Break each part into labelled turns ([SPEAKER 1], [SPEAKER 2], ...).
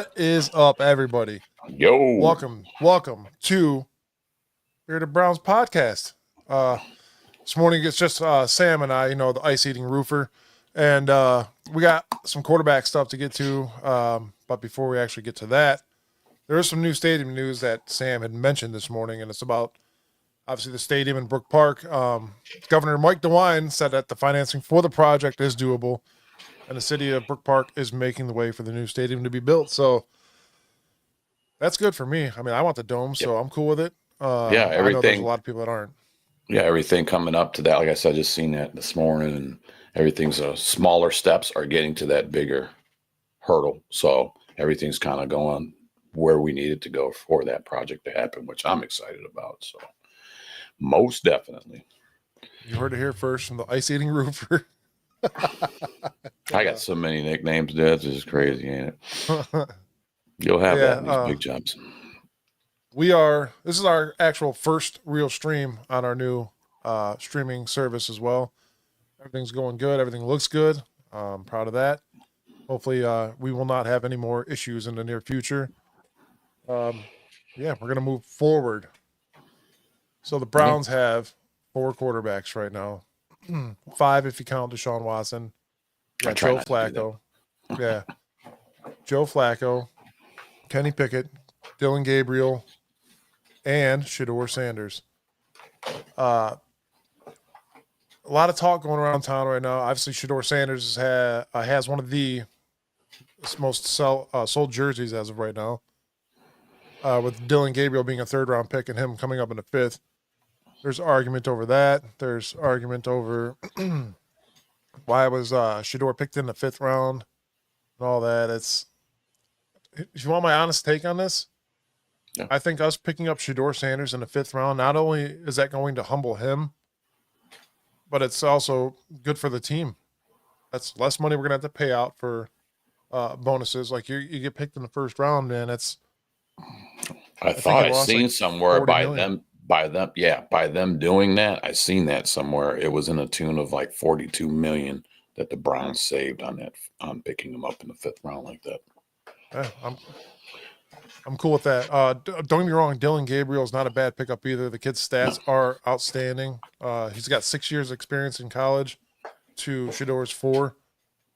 [SPEAKER 1] What is up, everybody?
[SPEAKER 2] Yo.
[SPEAKER 1] Welcome to Bearded Browns podcast. This morning it's just Sam and I, the ice eating roofer, and we got some quarterback stuff to get to. But before we actually get to that, there is some new stadium news that Sam had mentioned this morning, and it's about obviously the stadium in Brook Park. Governor Mike DeWine said that the financing for the project is doable, and the city of Brook Park is making the way for the new stadium to be built. So that's good for me. I mean, I want the dome, so I'm cool with it.
[SPEAKER 2] Yeah,
[SPEAKER 1] I know there's a
[SPEAKER 2] everything.
[SPEAKER 1] lot of people that aren't.
[SPEAKER 2] Yeah, everything coming up to that. Like I said, I just seen that this morning, and everything's smaller steps are getting to that bigger hurdle. So everything's kind of going where we need it to go for that project to happen, which I'm excited about. So most definitely.
[SPEAKER 1] You heard it here first from the ice eating roofer.
[SPEAKER 2] I got so many nicknames, dude. It's just crazy, ain't it? You'll have that in these big jobs.
[SPEAKER 1] This is our actual first real stream on our new streaming service as well. Everything's going good. Everything looks good. I'm proud of that. Hopefully, we will not have any more issues in the near future. We're going to move forward. So the Browns have 4 quarterbacks right now. 5 if you count Deshaun Watson. Yeah, Joe Flacco. Yeah. Joe Flacco, Kenny Pickett, Dylan Gabriel, and Shedeur Sanders. A lot of talk going around town right now. Obviously, Shedeur Sanders has one of the most sold jerseys as of right now. With Dylan Gabriel being a 3rd-round pick and him coming up in the 5th. There's argument over that. There's argument over why was Shedeur picked in the 5th round and all that. If you want my honest take on this,
[SPEAKER 2] yeah.
[SPEAKER 1] I think us picking up Shedeur Sanders in the 5th round, not only is that going to humble him, but it's also good for the team. That's less money we're going to have to pay out for bonuses. Like you get picked in the 1st round, man.
[SPEAKER 2] I thought I seen somewhere by them doing that. I seen that somewhere. It was in a tune of like $42 million that the Browns saved on picking him up in the 5th round like that.
[SPEAKER 1] Yeah, I'm cool with that. Don't get me wrong, Dylan Gabriel is not a bad pickup either. The kid's stats are outstanding. He's got 6 years experience in college to Shedeur's 4.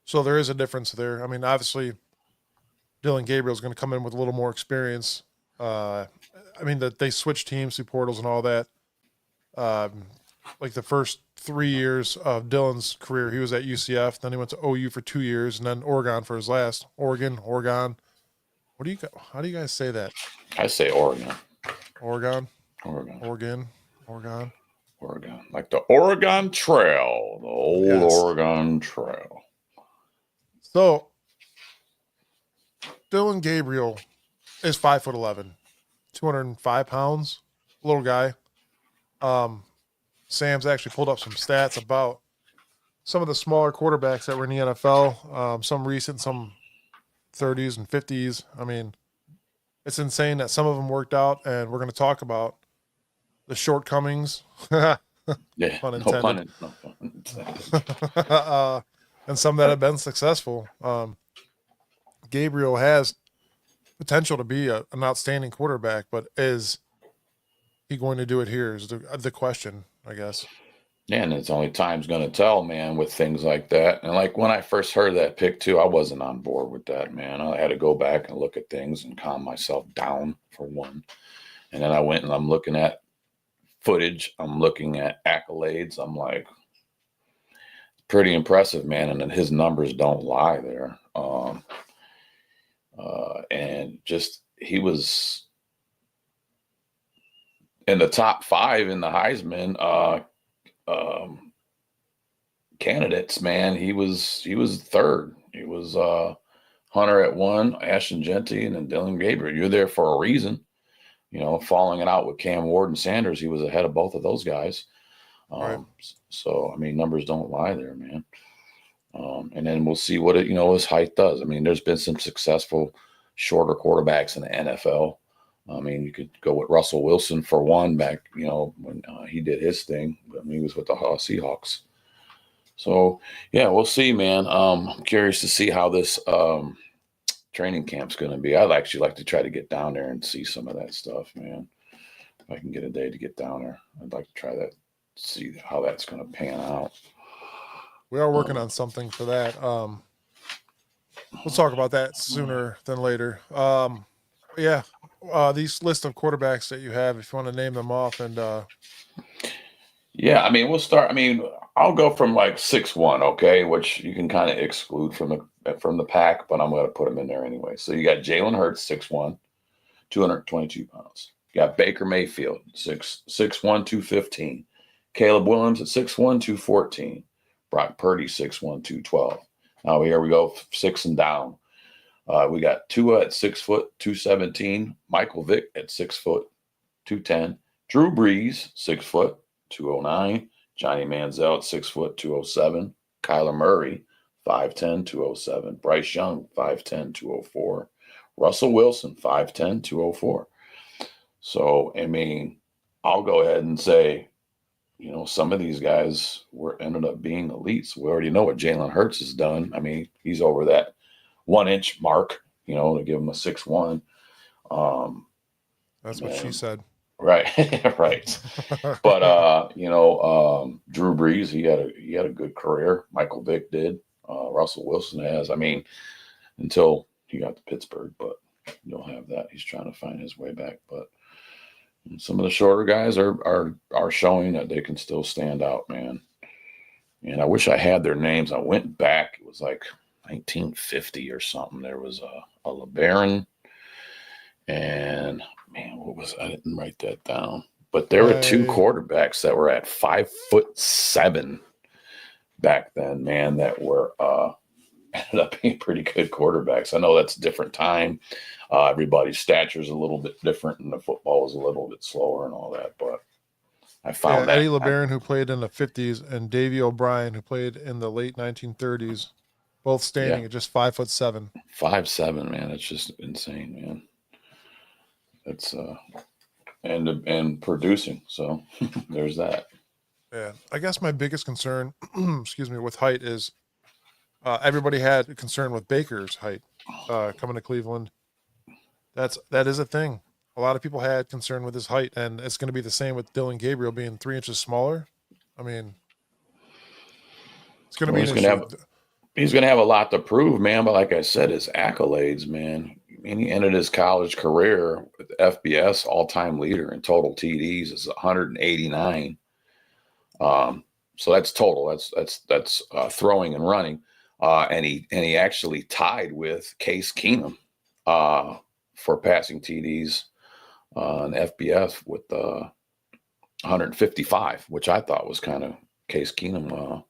[SPEAKER 1] So there is a difference there. I mean, obviously, Dylan Gabriel is going to come in with a little more experience. They switched teams through portals and all that. Like the first 3 years of Dylan's career, he was at UCF. Then he went to OU for 2 years, and then Oregon for his last. Oregon. How do you guys say that?
[SPEAKER 2] I say Oregon.
[SPEAKER 1] Oregon.
[SPEAKER 2] Like the Oregon Trail, the old Oregon Trail.
[SPEAKER 1] So Dylan Gabriel is 5'11", 205 pounds, little guy. Sam's actually pulled up some stats about some of the smaller quarterbacks that were in the NFL. Some recent, some 30s and 50s. I mean, it's insane that some of them worked out, and we're going to talk about the shortcomings.
[SPEAKER 2] Yeah,
[SPEAKER 1] pun intended.
[SPEAKER 2] No pun intended.
[SPEAKER 1] And some that have been successful. Gabriel has potential to be an outstanding quarterback, but is he going to do it here is the question, I guess.
[SPEAKER 2] Yeah, and it's only time's going to tell, man, with things like that. And like when I first heard that pick too, I wasn't on board with that, man. I had to go back and look at things and calm myself down for one. And then I went and I'm looking at footage. I'm looking at accolades. I'm like, pretty impressive, man. And then his numbers don't lie there. And just he was in the top 5 in the Heisman candidates, man. He was 3rd. He was Hunter at 1, Ashton Jeanty, and then Dylan Gabriel. You're there for a reason. Falling it out with Cam Ward and Sanders, he was ahead of both of those guys.
[SPEAKER 1] Right.
[SPEAKER 2] So, I mean, numbers don't lie there, man. And then we'll see what his height does. I mean, there's been some successful shorter quarterbacks in the NFL. I mean, you could go with Russell Wilson for one back, when he did his thing. I mean, he was with the Seahawks. So, yeah, we'll see, man. I'm curious to see how this training camp's going to be. I'd actually like to try to get down there and see some of that stuff, man. If I can get a day to get down there, I'd like to try that, see how that's going to pan out.
[SPEAKER 1] We are working on something for that. We'll talk about that sooner than later. Yeah, these list of quarterbacks that you have, if you want to name them off, and
[SPEAKER 2] Yeah, I mean, we'll start. I mean, I'll go from like 6'1", okay, which you can kind of exclude from the pack, but I'm going to put them in there anyway. So you got Jalen Hurts, 6'1", 222 pounds. You got Baker Mayfield, 6'1", 215. Caleb Williams at 6'1", 214. Brock Purdy, 6'1", 212. Now here we go, 6 and down. We got Tua at 6 foot, 217. Michael Vick at 6 foot, 210. Drew Brees, 6 foot, 209. Johnny Manziel at 6 foot, 207. Kyler Murray, 5'10", 207. Bryce Young, 5'10", 204. Russell Wilson, 5'10", 204. So, I mean, I'll go ahead and say, you know, some of these guys ended up being elites. We already know what Jalen Hurts has done. I mean, he's over that 1 inch mark, you know, to give him a 6'1".
[SPEAKER 1] that's what she said.
[SPEAKER 2] Right. Right. But, you know, Drew Brees, he had a good career. Michael Vick did. Russell Wilson has. I mean, until he got to Pittsburgh, but you'll have that. He's trying to find his way back. But some of the shorter guys are showing that they can still stand out, man. And I wish I had their names. I went back. It was like 1950 or something. There was a LeBaron, and man, I didn't write that down. But there were 2 quarterbacks that were at 5'7" back then, man, that were ended up being pretty good quarterbacks. I know that's a different time. Everybody's stature is a little bit different, and the football is a little bit slower and all that. But I found that
[SPEAKER 1] Eddie LeBaron, who played in the 50s, and Davey O'Brien, who played in the late 1930s, both standing at just 5'7".
[SPEAKER 2] 5'7", man. It's just insane, man. It's and producing. So there's that.
[SPEAKER 1] Yeah, I guess my biggest concern, excuse me, with height is everybody had a concern with Baker's height coming to Cleveland. That is a thing. A lot of people had concern with his height, and it's going to be the same with Dylan Gabriel being 3 inches smaller. I mean, it's going to be an issue.
[SPEAKER 2] He's going to have a lot to prove, man. But like I said, his accolades, man. I mean, he ended his college career with FBS all-time leader in total TDs is 189. So that's total. That's throwing and running. And he actually tied with Case Keenum for passing TDs in FBS with 155, which I thought was kind of Case Keenum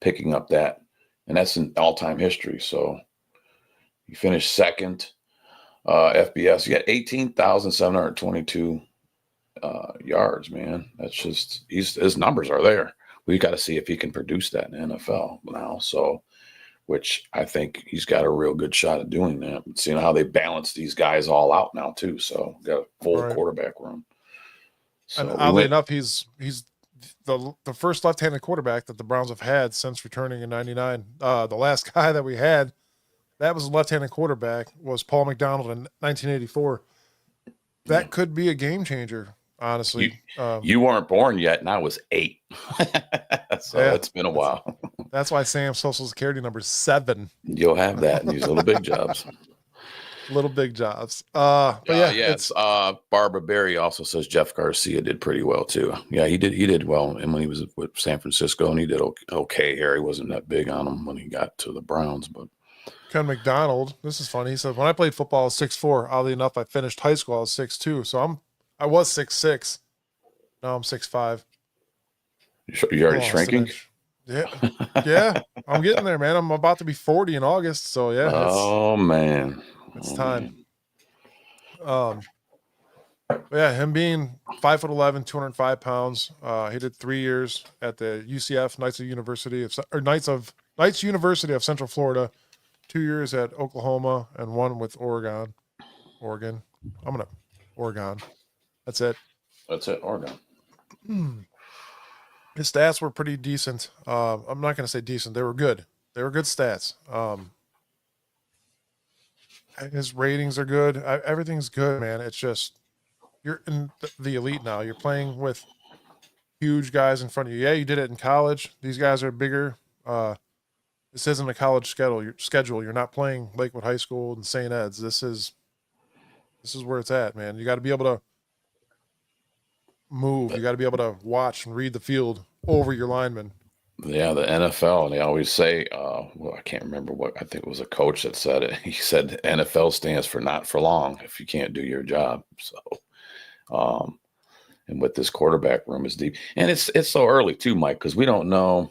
[SPEAKER 2] picking up that. And that's in all-time history. So he finished second. FBS, you got 18,722 yards, man. That's just his numbers are there. We got to see if he can produce that in the NFL now. So, which I think he's got a real good shot at doing that. Seeing how they balance these guys all out now too. So got a full quarterback room. So
[SPEAKER 1] and oddly enough, he's the first left-handed quarterback that the Browns have had since returning in '99. The last guy that we had that was a left-handed quarterback was Paul McDonald in 1984. That could be a game changer, honestly.
[SPEAKER 2] You weren't born yet, and I was 8. So it's been a while.
[SPEAKER 1] That's why Sam's social security number is 7.
[SPEAKER 2] You'll have that in these little big jobs.
[SPEAKER 1] Little big jobs. But
[SPEAKER 2] it's Barbara Berry also says Jeff Garcia did pretty well too. Yeah, he did well, and when he was with San Francisco, and he did okay here. He wasn't that big on him when he got to the Browns, but
[SPEAKER 1] Ken McDonald, this is funny. He said, when I played football, I was 6'4". Oddly enough, I finished high school, I was 6'2". So I was 6'6". Now I'm 6'5".
[SPEAKER 2] You're already shrinking?
[SPEAKER 1] Yeah. I'm getting there, man. I'm about to be 40 in August. So yeah.
[SPEAKER 2] It's
[SPEAKER 1] time. Yeah, him being 5'11", 205 pounds. He did 3 years at the UCF Knights University of Central Florida, 2 years at Oklahoma, and 1 with Oregon. Oregon. That's it.
[SPEAKER 2] Oregon.
[SPEAKER 1] His stats were pretty decent. I'm not going to say decent. They were good. They were good stats. His ratings are good. Everything's good, man. It's just you're in the elite now. You're playing with huge guys in front of you. Yeah, you did it in college. These guys are bigger. This isn't a college schedule. You're not playing Lakewood High School and St. Ed's. This is where it's at, man. You got to be able to move. You got to be able to watch and read the field over your linemen.
[SPEAKER 2] Yeah, the NFL, and they always say, well, I can't remember what, I think it was a coach that said it. He said NFL stands for not for long if you can't do your job. So, and with this quarterback room is deep. And it's so early too, Mike, because we don't know.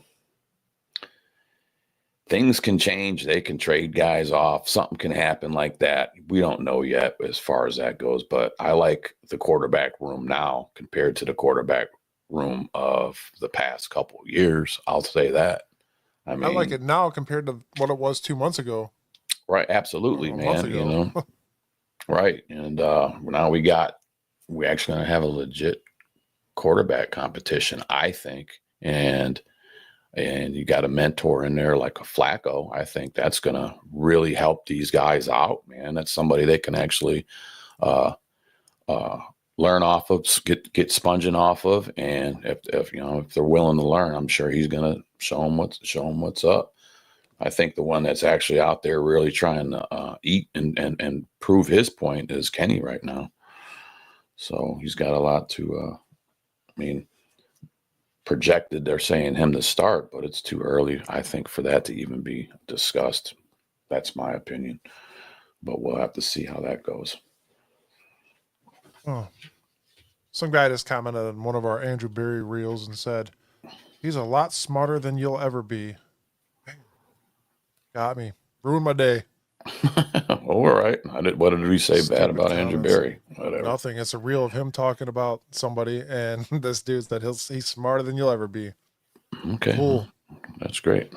[SPEAKER 2] Things can change. They can trade guys off. Something can happen like that. We don't know yet as far as that goes, but I like the quarterback room now compared to the quarterback room of the past couple of years. I'll say that. I mean,
[SPEAKER 1] I like it now compared to what it was 2 months ago.
[SPEAKER 2] right. Absolutely,
[SPEAKER 1] A month
[SPEAKER 2] man.
[SPEAKER 1] ago.
[SPEAKER 2] You know, right. And now we're actually going to have a legit quarterback competition, I think. And you got a mentor in there like a Flacco. I think that's going to really help these guys out, man. That's somebody they can actually learn off of, get sponging off of. And if you know, if they're willing to learn, I'm sure he's going to show them what's up. I think the one that's actually out there really trying to eat and prove his point is Kenny right now. So he's got a lot to, I mean, projected, they're saying him to start, but it's too early, I think, for that to even be discussed. That's my opinion, but we'll have to see how that goes.
[SPEAKER 1] Oh. Some guy just commented on one of our Andrew Berry reels and said, he's a lot smarter than you'll ever be. Got me. Ruined my day.
[SPEAKER 2] All right. What did we say
[SPEAKER 1] Stupid
[SPEAKER 2] bad about Andrew
[SPEAKER 1] comments.
[SPEAKER 2] Berry? Whatever.
[SPEAKER 1] Nothing. It's a reel of him talking about somebody, and this dude's that he's smarter than you'll ever be.
[SPEAKER 2] Okay.
[SPEAKER 1] Cool.
[SPEAKER 2] That's great.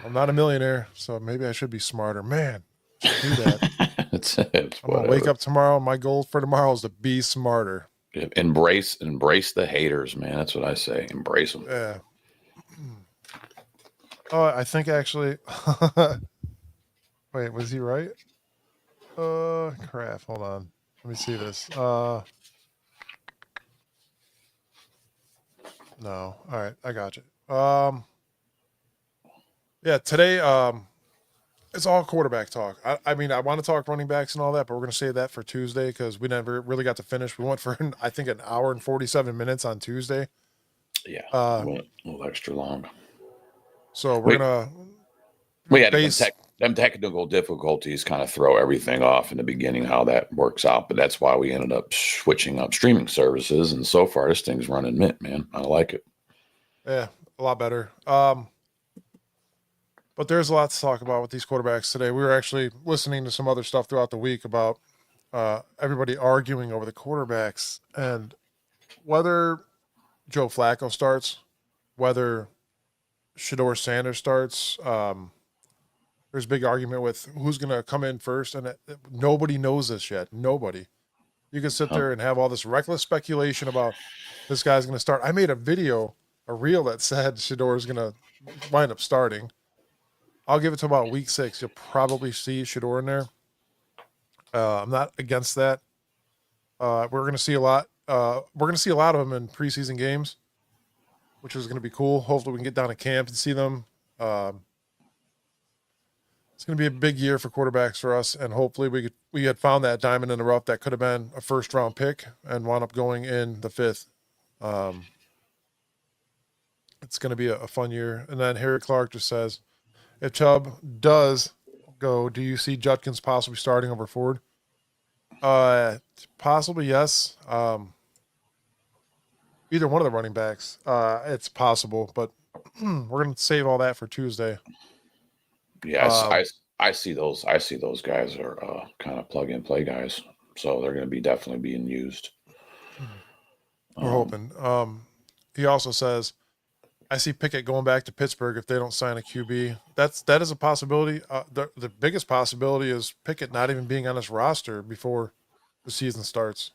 [SPEAKER 1] I'm not a millionaire, so maybe I should be smarter. Man, I should do that.
[SPEAKER 2] it's
[SPEAKER 1] I'm gonna wake up tomorrow. My goal for tomorrow is to be smarter.
[SPEAKER 2] Embrace the haters, man. That's what I say. Embrace them.
[SPEAKER 1] Yeah. Oh, I think actually. Wait, was he right? Crap. Hold on. Let me see this. No. All right, I got you. Yeah, today it's all quarterback talk. I mean, I want to talk running backs and all that, but we're going to save that for Tuesday because we never really got to finish. We went for, I think, an hour and 47 minutes on Tuesday.
[SPEAKER 2] Yeah, went a little extra long.
[SPEAKER 1] So we're going to...
[SPEAKER 2] We had them technical difficulties kind of throw everything off in the beginning, how that works out. But that's why we ended up switching up streaming services. And so far, this thing's running mint, man. I like it.
[SPEAKER 1] Yeah, a lot better. But there's a lot to talk about with these quarterbacks today. We were actually listening to some other stuff throughout the week about everybody arguing over the quarterbacks and whether Joe Flacco starts, whether Shedeur Sanders starts. There's a big argument with who's going to come in first, and nobody knows this yet. Nobody. You can sit there and have all this reckless speculation about this guy's going to start. I made a reel that said Shedeur is going to wind up starting. I'll give it to about week 6. You'll probably see Shedeur in there. I'm not against that. We're going to see a lot. We're going to see a lot of them in preseason games, which is going to be cool. Hopefully, we can get down to camp and see them. It's going to be a big year for quarterbacks for us, and hopefully, we had found that diamond in the rough that could have been a first-round pick and wound up going in the 5th. It's going to be a fun year. And then Harry Clark just says, if Chubb does go, do you see Judkins possibly starting over Ford? Possibly, yes. Either one of the running backs. It's possible, but we're going to save all that for Tuesday.
[SPEAKER 2] Yeah, I see those guys are kind of plug and play guys, so they're going to be definitely being used.
[SPEAKER 1] We're hoping. He also says, I see Pickett going back to Pittsburgh if they don't sign a QB. That is a possibility. The biggest possibility is Pickett not even being on his roster before the season starts.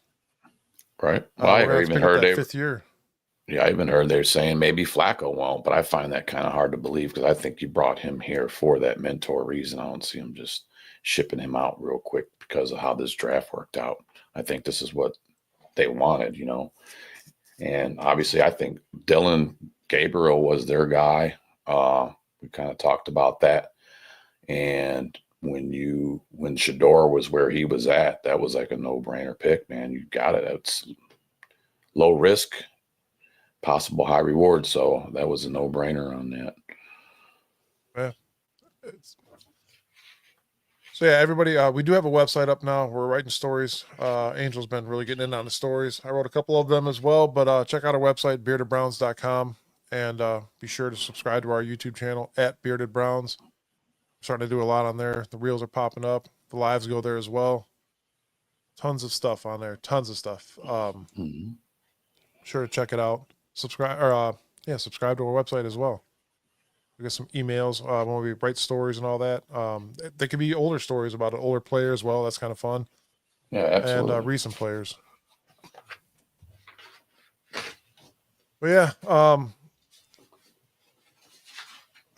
[SPEAKER 2] Right. Well, I even heard
[SPEAKER 1] that 5th year.
[SPEAKER 2] Yeah, I even heard they're saying maybe Flacco won't, but I find that kind of hard to believe because I think you brought him here for that mentor reason. I don't see him just shipping him out real quick because of how this draft worked out. I think this is what they wanted, you know. And obviously, I think Dylan Gabriel was their guy. We kind of talked about that. And when Shador was where he was at, that was like a no-brainer pick, man. You got it. It's low risk, possible high reward. So that was a no-brainer on that.
[SPEAKER 1] Yeah. So yeah, everybody, we do have a website up now. We're writing stories. Angel's been really getting in on the stories. I wrote a couple of them as well, but check out our website, beardedbrowns.com, and be sure to subscribe to our YouTube channel at Bearded Browns. Starting to do a lot on there. The reels are popping up. The lives go there as well. Tons of stuff on there. Tons of stuff. Sure to check it out. Subscribe to our website as well. We get some emails when we write stories and all that. They could be older stories about an older player as well. That's kind of fun.
[SPEAKER 2] Yeah, absolutely.
[SPEAKER 1] And recent players. But yeah, I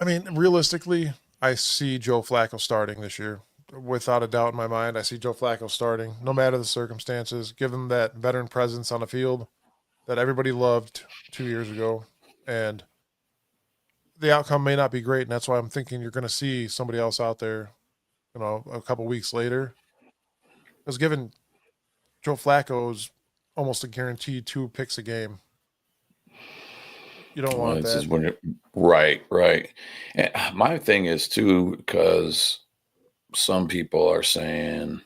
[SPEAKER 1] mean, realistically, I see Joe Flacco starting this year. Without a doubt in my mind, I see Joe Flacco starting, no matter the circumstances. Give him that veteran presence on the field that everybody loved 2 years ago. And the outcome may not be great, and that's why I'm thinking you're going to see somebody else out there, you know, a couple weeks later. Because given Joe Flacco's almost a guaranteed 2 picks a game, you don't want
[SPEAKER 2] This
[SPEAKER 1] that.
[SPEAKER 2] is when right. And my thing is too, because some people are saying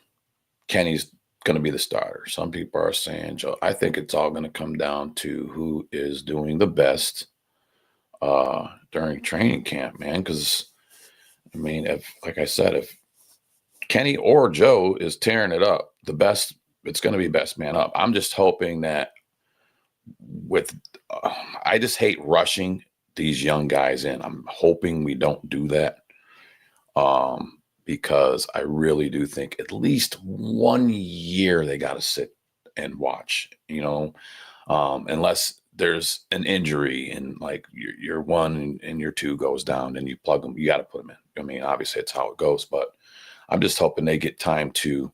[SPEAKER 2] Kenny's going to be the starter. Some people are saying Joe. I think it's all going to come down to who is doing the best during training camp, man. Because I mean, like I said, if Kenny or Joe is tearing it up, it's going to be best man up. I'm just hoping that I just hate rushing these young guys in. I'm hoping we don't do that. Because I really do think at least 1 year they got to sit and watch, you know, unless there's an injury and like your 1 and your 2 goes down and you plug them, you got to put them in. I mean, obviously it's how it goes, but I'm just hoping they get time to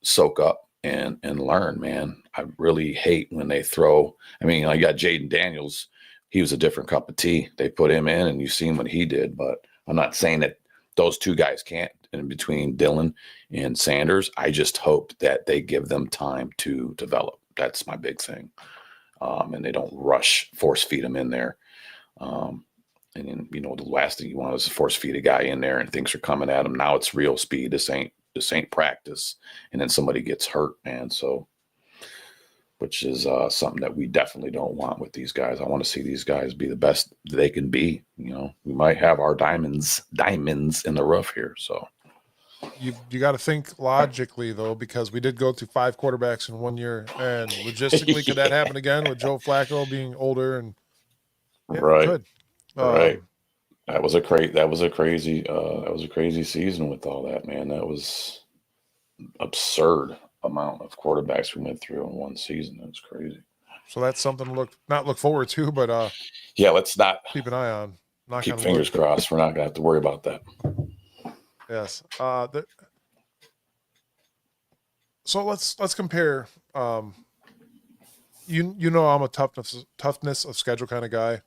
[SPEAKER 2] soak up and learn, man. I really hate when they throw. I mean, I got Jaden Daniels. He was a different cup of tea. They put him in and you've seen what he did, but I'm not saying that those 2 guys can't. In between Dylan and Sanders, I just hope that they give them time to develop. That's my big thing. And they don't force feed them in there. And then, you know, the last thing you want is to force feed a guy in there and things are coming at him. Now it's real speed. This ain't practice. And then somebody gets hurt, man. So, which is something that we definitely don't want with these guys. I want to see these guys be the best they can be. You know, we might have our diamonds in the rough here. So
[SPEAKER 1] You got to think logically though, because we did go through 5 quarterbacks in 1 year, and logistically, could that happen again with Joe Flacco being older? And yeah,
[SPEAKER 2] right,
[SPEAKER 1] could.
[SPEAKER 2] Right. That was a crazy season with all that, man. That was absurd amount of quarterbacks we went through in one season. It was crazy.
[SPEAKER 1] So that's something to not look forward to, but
[SPEAKER 2] yeah, let's not
[SPEAKER 1] keep an eye on.
[SPEAKER 2] Keep fingers crossed. We're not gonna have to worry about that.
[SPEAKER 1] Yes. So let's compare. You know I'm a toughness of schedule kind of guy.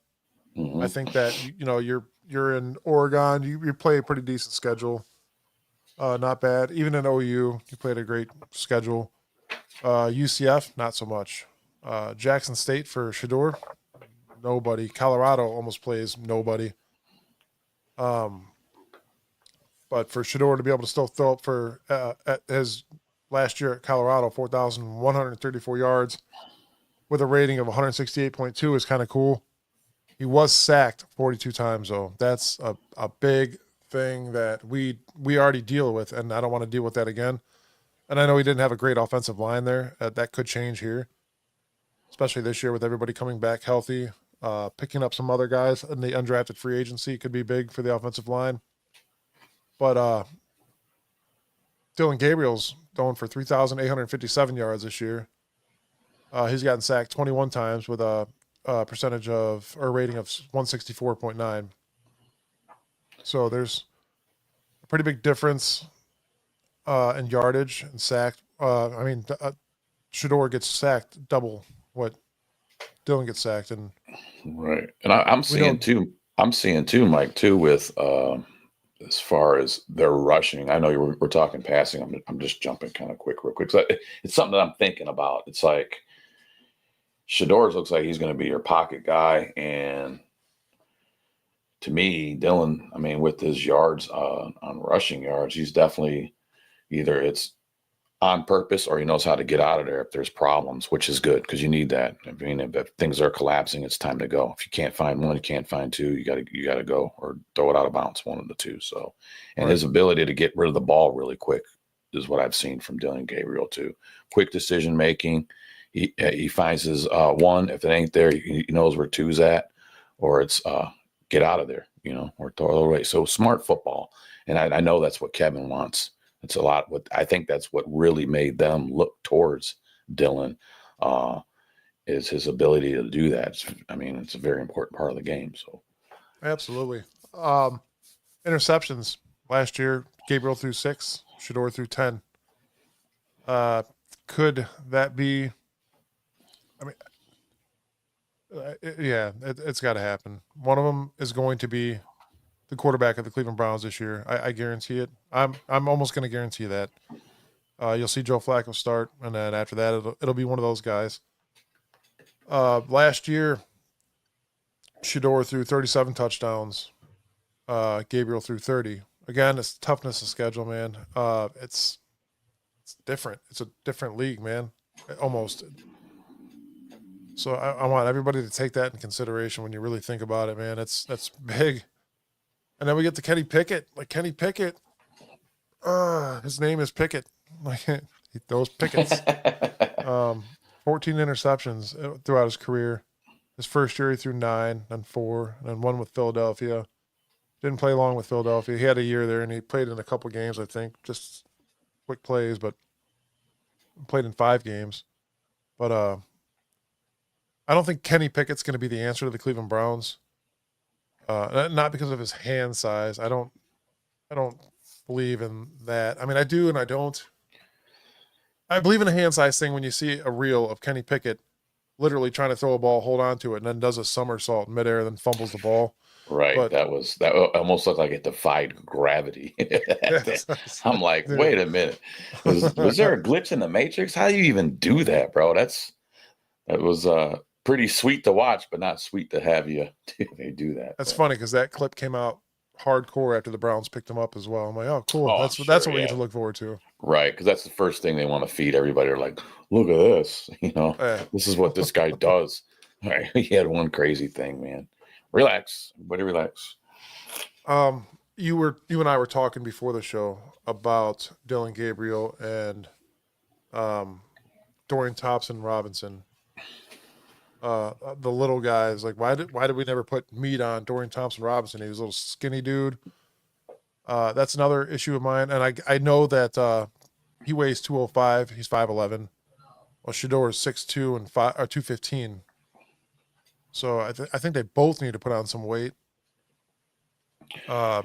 [SPEAKER 2] Mm-hmm.
[SPEAKER 1] I think that you know you're in Oregon. You play a pretty decent schedule. Not bad. Even in OU, you played a great schedule. UCF, not so much. Jackson State for Shador, nobody. Colorado almost plays nobody. But for Shador to be able to still throw up for at his last year at Colorado, 4,134 yards with a rating of 168.2 is kind of cool. He was sacked 42 times, though. That's a big thing that we already deal with, and I don't want to deal with that again. And I know he didn't have a great offensive line there. That could change here, especially this year with everybody coming back healthy. Picking up some other guys in the undrafted free agency could be big for the offensive line. But Dylan Gabriel's going for 3,857 yards this year. He's gotten sacked 21 times with a percentage of or rating of 164.9. So there's a pretty big difference in yardage and sacked. Shador gets sacked double what Dillon gets sacked, and
[SPEAKER 2] Right. And I'm
[SPEAKER 1] we know.
[SPEAKER 2] seeing too. I'm seeing too, Mike, too, with as far as their rushing. I know we're talking passing. I'm just jumping kind of real quick. So it's something that I'm thinking about. It's like Shador's looks like he's going to be your pocket guy, and to me, Dillon, I mean, with his yards on rushing yards, he's definitely either it's on purpose or he knows how to get out of there if there's problems, which is good because you need that. I mean, if things are collapsing, it's time to go. If you can't find one, you can't find two, you gotta go or throw it out of bounds, one of the two. So, and
[SPEAKER 1] Right.
[SPEAKER 2] his ability to get rid of the ball really quick is what I've seen from Dillon Gabriel too. Quick decision making. He finds his one. If it ain't there, he knows where two's at, or it's get out of there, or throw it away. So smart football, and I know that's what Kevin wants. It's a lot. What I think that's what really made them look towards Dillon is his ability to do that. It's a very important part of the game. So
[SPEAKER 1] Absolutely. Interceptions last year, Gabriel threw 6, Shador threw 10. Could that be? I mean, it's got to happen. One of them is going to be the quarterback of the Cleveland Browns this year. I guarantee it. I'm almost going to guarantee that. You'll see Joe Flacco start, and then after that, it'll be one of those guys. Last year, Shador threw 37 touchdowns. Gabriel threw 30. Again, it's toughness of schedule, man. It's different. It's a different league, man. Almost. So I want everybody to take that in consideration when you really think about it, man. That's big. And then we get to Kenny Pickett. Like Kenny Pickett, his name is Pickett. Like he throws pickets. 14 interceptions throughout his career. His first year he threw 9, then 4, and then 1 with Philadelphia. Didn't play long with Philadelphia. He had a year there, and he played in a couple games, I think, just quick plays, but played in 5 games. But I don't think Kenny Pickett's going to be the answer to the Cleveland Browns. Not because of his hand size. I don't believe in that. I mean, I do and I don't. I believe in a hand size thing when you see a reel of Kenny Pickett literally trying to throw a ball, hold on to it, and then does a somersault in midair, then fumbles the ball.
[SPEAKER 2] right,
[SPEAKER 1] But
[SPEAKER 2] that almost looked like it defied gravity. I'm like,
[SPEAKER 1] dude.
[SPEAKER 2] wait a minute, was there a glitch in the Matrix? How do you even do that, bro? That was pretty sweet to watch, but not sweet to have you do that.
[SPEAKER 1] That's funny because that clip came out hardcore after the Browns picked him up as well. I'm like, oh, cool.
[SPEAKER 2] Oh,
[SPEAKER 1] That's
[SPEAKER 2] sure,
[SPEAKER 1] what we get to
[SPEAKER 2] yeah.
[SPEAKER 1] look forward to.
[SPEAKER 2] Right, because that's the first thing they want to feed everybody. They're like, look at this,
[SPEAKER 1] Yeah.
[SPEAKER 2] this is what this guy does. All right, he had one crazy thing, man. Relax, everybody, relax.
[SPEAKER 1] You and I were talking before the show about Dillon Gabriel and Dorian Thompson Robinson. The little guys, like why did we never put meat on Dorian Thompson Robinson? He was a little skinny dude. That's another issue of mine, and I know that he weighs 205. He's 5'11. Well, Shador is 6'2 and 215. So I think they both need to put on some weight. Do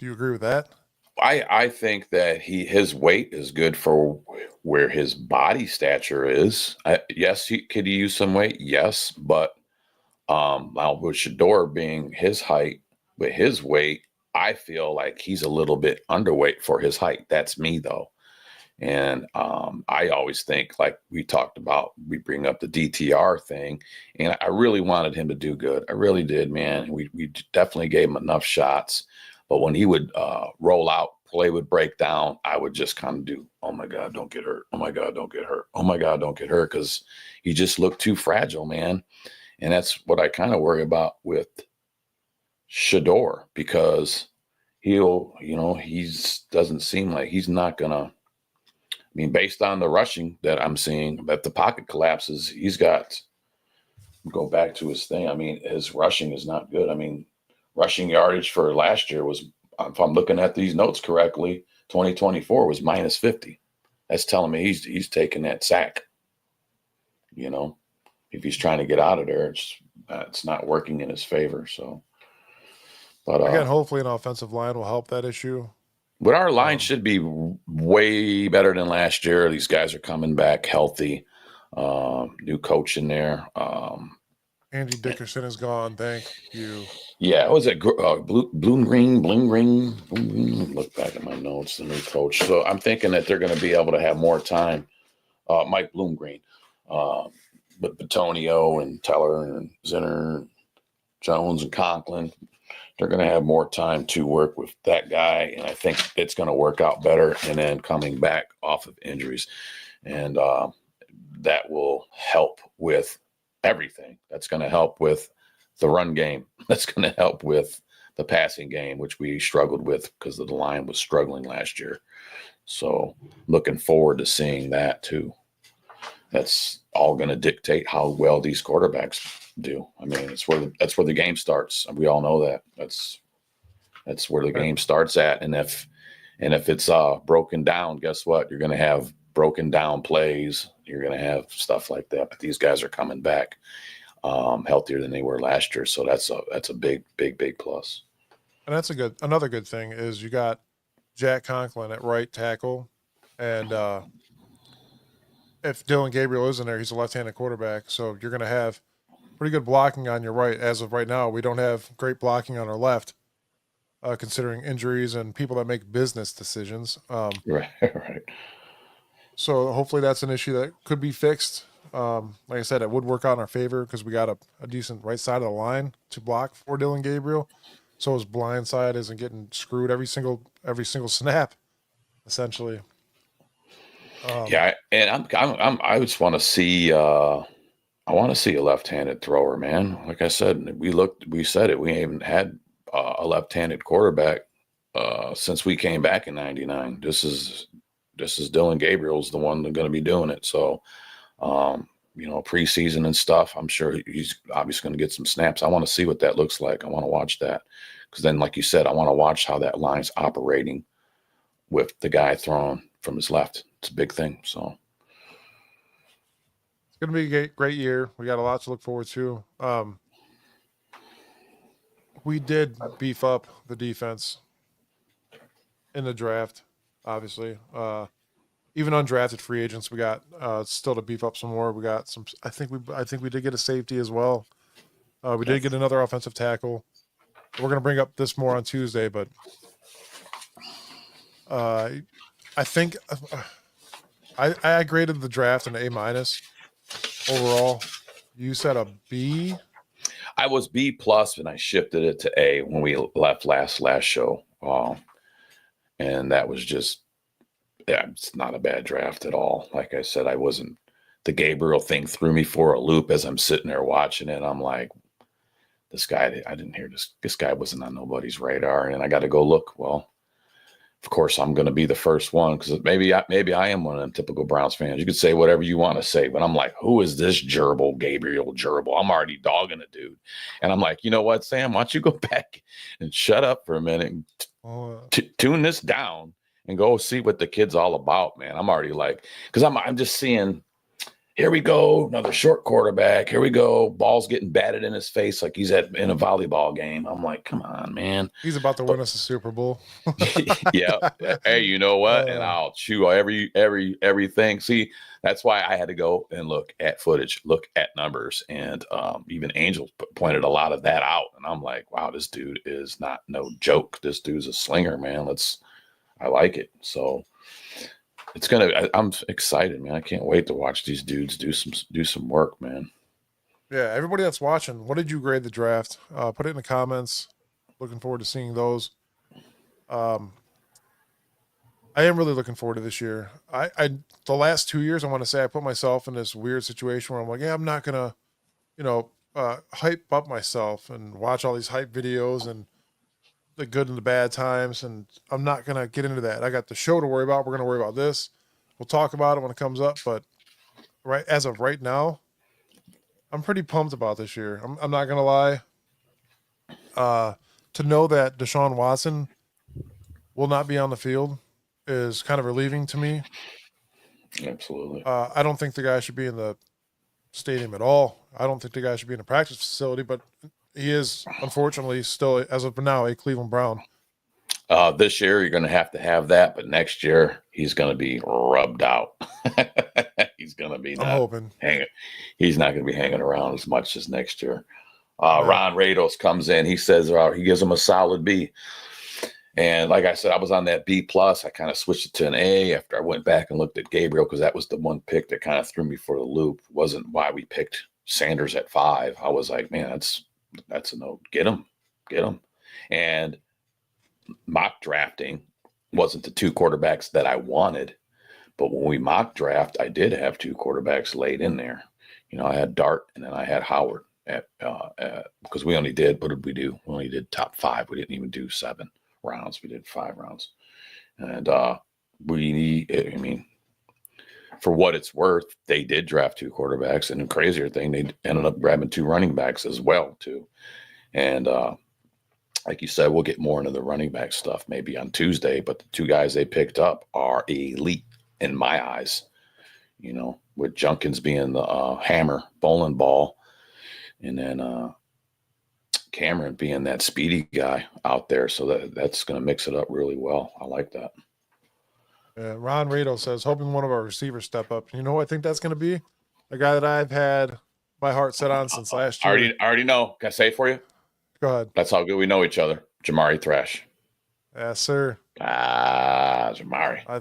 [SPEAKER 1] you agree with that?
[SPEAKER 2] I think that his weight is good for where his body stature is. Yes, could he use some weight? Yes, but now with Shador being his height, with his weight, I feel like he's a little bit underweight for his height. That's me though. And I always think, like we talked about, we bring up the DTR thing, and I really wanted him to do good. I really did, man. We definitely gave him enough shots, but when he would roll out, play would break down, I would just kind of do, oh my God, don't get hurt. Oh my God, don't get hurt. Oh my God, don't get hurt, because he just looked too fragile, man. And that's what I kind of worry about with Shador, because he's doesn't seem like he's not gonna. I mean, based on the rushing that I'm seeing, that the pocket collapses, he's got, go back to his thing. I mean, his rushing is not good. I mean, rushing yardage for last year was, if I'm looking at these notes correctly, 2024 was minus 50. That's telling me he's taking that sack. If he's trying to get out of there, it's not working in his favor. So, but
[SPEAKER 1] Again, hopefully an offensive line will help that issue.
[SPEAKER 2] But our line should be way better than last year. These guys are coming back healthy. New coach in there.
[SPEAKER 1] Andy Dickerson is gone. Thank you.
[SPEAKER 2] Yeah, was it Bloom Green? Look back at my notes. The new coach. So I'm thinking that they're going to be able to have more time. Mike Bloom Green, but Batonio and Teller and Zinner, Jones and Conklin. They're going to have more time to work with that guy, and I think it's going to work out better. And then coming back off of injuries, and that will help with everything. That's going to help with the run game. That's going to help with the passing game, which we struggled with because the line was struggling last year. So looking forward to seeing that too. That's all going to dictate how well these quarterbacks do. I mean, that's where the game starts. We all know that. That's where the game starts at. And if it's broken down, guess what? You're going to have broken down plays. You're going to have stuff like that. But these guys are coming back healthier than they were last year. So that's a big plus.
[SPEAKER 1] And that's another good thing is you got Jack Conklin at right tackle, and if Dylan Gabriel is in there, he's a left-handed quarterback, so you're going to have pretty good blocking on your right. As of right now, we don't have great blocking on our left, considering injuries and people that make business decisions.
[SPEAKER 2] Right.
[SPEAKER 1] So hopefully that's an issue that could be fixed. Like I said, it would work out in our favor because we got a decent right side of the line to block for Dylan Gabriel, so his blind side isn't getting screwed every single snap, essentially.
[SPEAKER 2] Yeah, and I just want to see. I want to see a left-handed thrower, man. Like I said, we said it. We haven't had a left-handed quarterback since we came back in '99. This is Dylan Gabriel's the one that's going to be doing it. So, preseason and stuff. I'm sure he's obviously going to get some snaps. I want to see what that looks like. I want to watch that because then, like you said, I want to watch how that line's operating with the guy throwing from his left. It's a big thing. So
[SPEAKER 1] it's going to be a great year. We got a lot to look forward to. We did beef up the defense in the draft, obviously. Even undrafted free agents, we got still to beef up some more. We got some. I think we did get a safety as well. We did get another offensive tackle. We're going to bring up this more on Tuesday, but I think I graded the draft an A- overall. You said a B.
[SPEAKER 2] I was B+, and I shifted it to A when we left last show. And that was just, it's not a bad draft at all. Like I said, the Gabriel thing threw me for a loop as I'm sitting there watching it. I'm like, this guy, I didn't hear this guy wasn't on nobody's radar. And I got to go look. Well, of course, I'm going to be the first one because maybe I am one of them typical Browns fans. You could say whatever you want to say, but I'm like, who is this Gabriel Gerbil? I'm already dogging a dude. And I'm like, you know what, Sam, why don't you go back and shut up for a minute and tune this down and go see what the kid's all about, man. I'm already like, because I'm just seeing, here we go, another short quarterback. Here we go, ball's getting batted in his face like he's in a volleyball game. I'm like, come on, man.
[SPEAKER 1] He's about to win us a Super Bowl.
[SPEAKER 2] Yeah. Hey, you know what? And I'll chew everything. See, that's why I had to go and look at footage, look at numbers, and even Angel pointed a lot of that out. And I'm like, wow, this dude is not no joke. This dude's a slinger, man. I like it. So. I'm excited, man. I can't wait to watch these dudes do some work, man.
[SPEAKER 1] Yeah, everybody that's watching, what did you grade the draft? Put it in the comments. Looking forward to seeing those. I am really looking forward to this year. The last 2 years, I want to say I put myself in this weird situation where I'm like, yeah, I'm not gonna, hype up myself and watch all these hype videos and the good and the bad times, and I'm not going to get into that. I got the show to worry about. We're going to worry about this. We'll talk about it when it comes up, but as of right now, I'm pretty pumped about this year. I'm not going to lie. To know that Deshaun Watson will not be on the field is kind of relieving to me.
[SPEAKER 2] Absolutely.
[SPEAKER 1] I don't think the guy should be in the stadium at all. I don't think the guy should be in a practice facility, but he is, unfortunately, still, as of now, a Cleveland Brown.
[SPEAKER 2] This year you're going to have that, but next year he's going to be rubbed out. He's going to be
[SPEAKER 1] I'm
[SPEAKER 2] not
[SPEAKER 1] hoping.
[SPEAKER 2] hanging. He's not going to be hanging around as much as next year.
[SPEAKER 1] Yeah.
[SPEAKER 2] Ron Rados comes in. He says he gives him a solid B. And like I said, I was on that B plus. I kind of switched it to an A after I went back and looked at Gabriel because that was the one pick that kind of threw me for the loop. It wasn't why we picked Sanders at 5. I was like, man, that's a no. Get him. And mock drafting wasn't the 2 quarterbacks that I wanted, but when we mock draft, I did have 2 quarterbacks laid in there. I had Dart and then I had Howard because we only did, what did we do? We only did top 5. We didn't even do 7 rounds. We did 5 rounds. And for what it's worth, they did draft 2 quarterbacks, and the crazier thing, they ended up grabbing 2 running backs as well too. And like you said, we'll get more into the running back stuff maybe on Tuesday, but the 2 guys they picked up are elite in my eyes, with Junkins being the hammer bowling ball, and then Cameron being that speedy guy out there. So that's going to mix it up really well. I like that.
[SPEAKER 1] Yeah, Ron Rado says, hoping one of our receivers step up. You know who I think that's going to be? A guy that I've had my heart set on since last year.
[SPEAKER 2] I already know. Can I say it for you?
[SPEAKER 1] Go ahead.
[SPEAKER 2] That's how good we know each other. Jamari Thrash.
[SPEAKER 1] Yes, sir.
[SPEAKER 2] Jamari.
[SPEAKER 1] I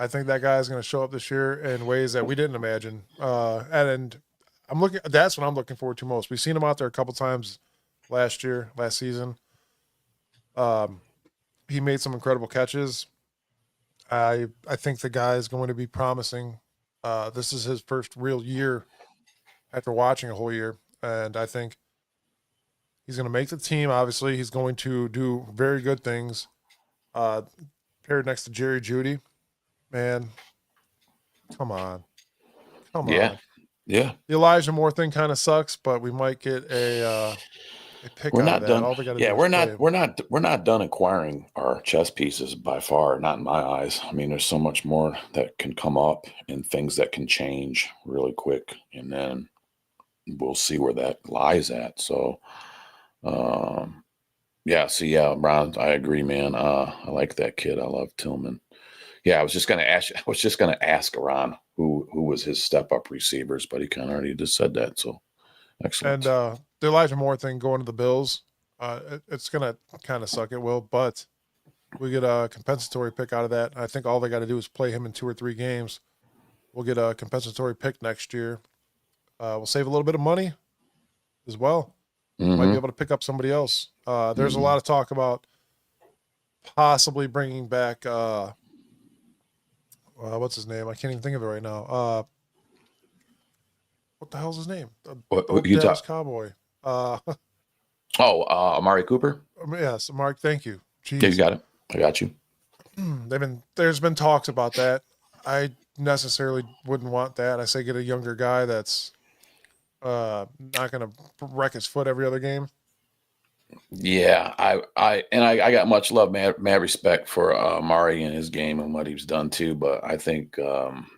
[SPEAKER 1] think that guy is going to show up this year in ways that we didn't imagine. And that's what I'm looking forward to most. We've seen him out there a couple times last season. He made some incredible catches. I think the guy is going to be promising. This is his first real year after watching a whole year. And I think he's going to make the team. Obviously, he's going to do very good things. Paired next to Jerry Jeudy, man, come on.
[SPEAKER 2] Yeah.
[SPEAKER 1] The Elijah Moore thing kind of sucks, but we might get a pick.
[SPEAKER 2] We're
[SPEAKER 1] out
[SPEAKER 2] not
[SPEAKER 1] of that.
[SPEAKER 2] done.
[SPEAKER 1] All they gotta
[SPEAKER 2] Yeah,
[SPEAKER 1] do is
[SPEAKER 2] we're not done acquiring our chess pieces by far. Not in my eyes. I mean, there's so much more that can come up and things that can change really quick, and then we'll see where that lies at. So, Ron, I agree, man. I like that kid. I love Tillman. Yeah, I was just gonna ask Ron who was his step up receivers, but he kind of already just said that. So excellent.
[SPEAKER 1] And the Elijah Moore thing going to the Bills, it's gonna kind of suck. It will, but we get a compensatory pick out of that. I think all they got to do is play him in 2 or 3 games. We'll get a compensatory pick next year. We'll save a little bit of money as well. Might be able to pick up somebody else. There's a lot of talk about possibly bringing back what's his name? I can't even think of it right now. What the hell's his name? Dallas Cowboy.
[SPEAKER 2] Amari Cooper.
[SPEAKER 1] Yes, Mark. Thank you. Jeez.
[SPEAKER 2] Yeah, you got it. I got you.
[SPEAKER 1] There's been talks about that. I necessarily wouldn't want that. I say get a younger guy that's not going to wreck his foot every other game.
[SPEAKER 2] Yeah, I got much love, mad respect for Amari and his game and what he's done too. But I think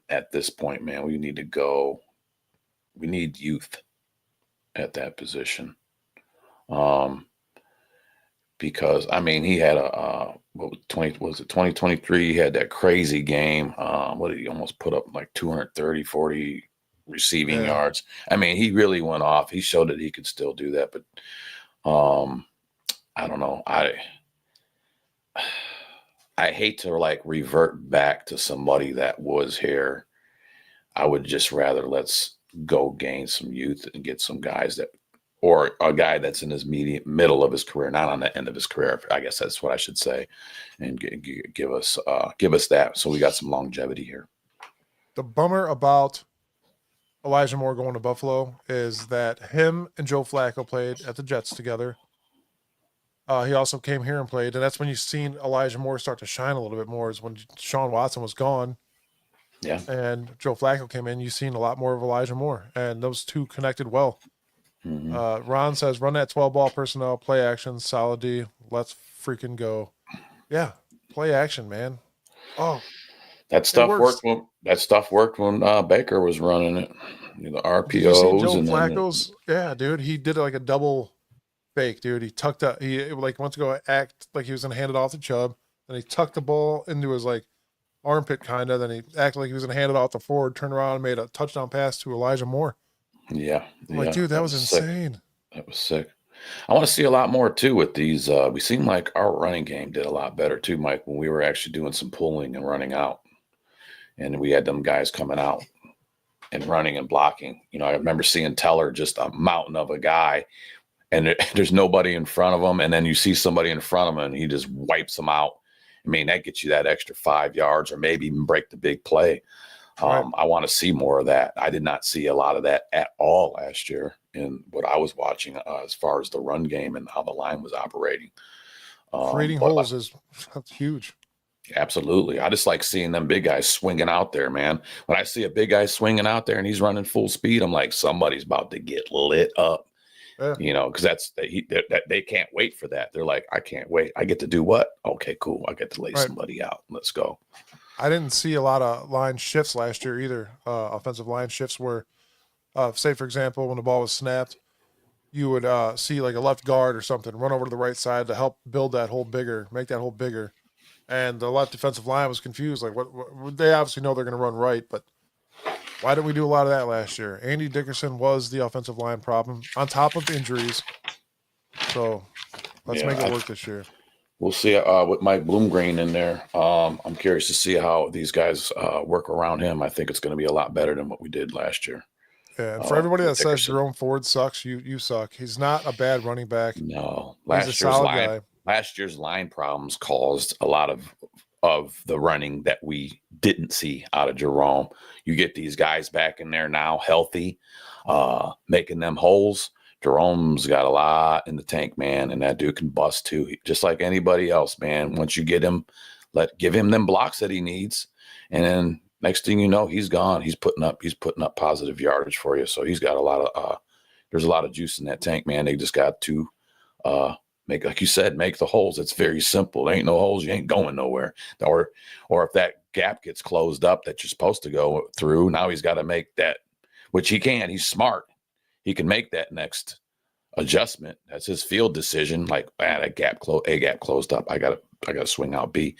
[SPEAKER 2] at this point, man, we need to go. We need youth at that position. Because I mean, he had a 2023? He had that crazy game. What did he almost put up like 230, 40 receiving yards? I mean, he really went off. He showed that he could still do that, but I don't know. I hate to like revert back to somebody that was here. I would just rather let's go gain some youth and get some guys that, or a guy that's in his middle of his career, not on the end of his career. I guess that's what I should say, and give us that. So we got some longevity here.
[SPEAKER 1] The bummer about Elijah Moore going to Buffalo is that him and Joe Flacco played at the Jets together. He also came here and played, and that's when you've seen Elijah Moore start to shine a little bit more, is when Sean Watson was gone.
[SPEAKER 2] Yeah.
[SPEAKER 1] And Joe Flacco came in, you've seen a lot more of Elijah Moore, and those two connected well. Ron says, run that 12-ball personnel, play action, solid D. Let's freaking go. Yeah, play action, man. Oh,
[SPEAKER 2] that stuff worked when Baker was running it. The RPOs
[SPEAKER 1] Joe
[SPEAKER 2] and
[SPEAKER 1] Flacco's. Yeah, dude, he did like a double fake, dude. He tucked up. He like went to go act like he was gonna hand it off to Chubb. Then he tucked the ball into his like armpit, kind of. Then he acted like he was gonna hand it off to Ford. Turned around and made a touchdown pass to Elijah Moore.
[SPEAKER 2] Yeah.
[SPEAKER 1] I'm like, dude, that was
[SPEAKER 2] sick.
[SPEAKER 1] insane.
[SPEAKER 2] That was sick. I want to see a lot more too with these. We seem like our running game did a lot better too, Mike, when we were actually doing some pulling and running out. And we had them guys coming out and running and blocking. You know, I remember seeing Teller, just a mountain of a guy, and there's nobody in front of him. And then you see somebody in front of him and he just wipes them out. I mean, that gets you that extra 5 yards or maybe even break the big play.
[SPEAKER 1] Right.
[SPEAKER 2] I want to see more of that. I did not see a lot of that at all last year in what I was watching as far as the run game and how the line was operating.
[SPEAKER 1] Creating holes is that's huge.
[SPEAKER 2] Absolutely. I just like seeing them big guys swinging out there, man. When I see a big guy swinging out there and he's running full speed, I'm like, somebody's about to get lit up.
[SPEAKER 1] Yeah.
[SPEAKER 2] You know, because they can't wait for that. They're like, I can't wait. I get to do what? Okay, cool. I get to lay somebody out. Let's go.
[SPEAKER 1] I didn't see a lot of line shifts last year either. Offensive line shifts where, say for example, when the ball was snapped, you would see like a left guard or something run over to the right side to help build that hole bigger, make that hole bigger. And the left defensive line was confused. Like, what they obviously know they're going to run right, but why didn't we do a lot of that last year? Andy Dickerson was the offensive line problem on top of injuries. So let's make it work this year.
[SPEAKER 2] We'll see with Mike Bloomgreen in there. I'm curious to see how these guys work around him. I think it's going to be a lot better than what we did last year.
[SPEAKER 1] Yeah, and for everybody that says Jerome Ford sucks, you suck. He's not a bad running back.
[SPEAKER 2] No,
[SPEAKER 1] he's a solid guy.
[SPEAKER 2] Last year's line problems caused a lot of the running that we didn't see out of Jerome. You get these guys back in there now, healthy, making them holes. Jerome's got a lot in the tank, man, and that dude can bust too, just like anybody else, man. Once you get him, give him them blocks that he needs, and then next thing you know, he's gone. He's putting up positive yardage for you. So he's got a lot of there's a lot of juice in that tank, man. They just got to make, like you said, make the holes. It's very simple. There ain't no holes, you ain't going nowhere. Or if that gap gets closed up that you're supposed to go through, now he's got to make that, which he can. He's smart. He can make that next adjustment. That's his field decision. Like, man, A gap closed up. I gotta swing out B.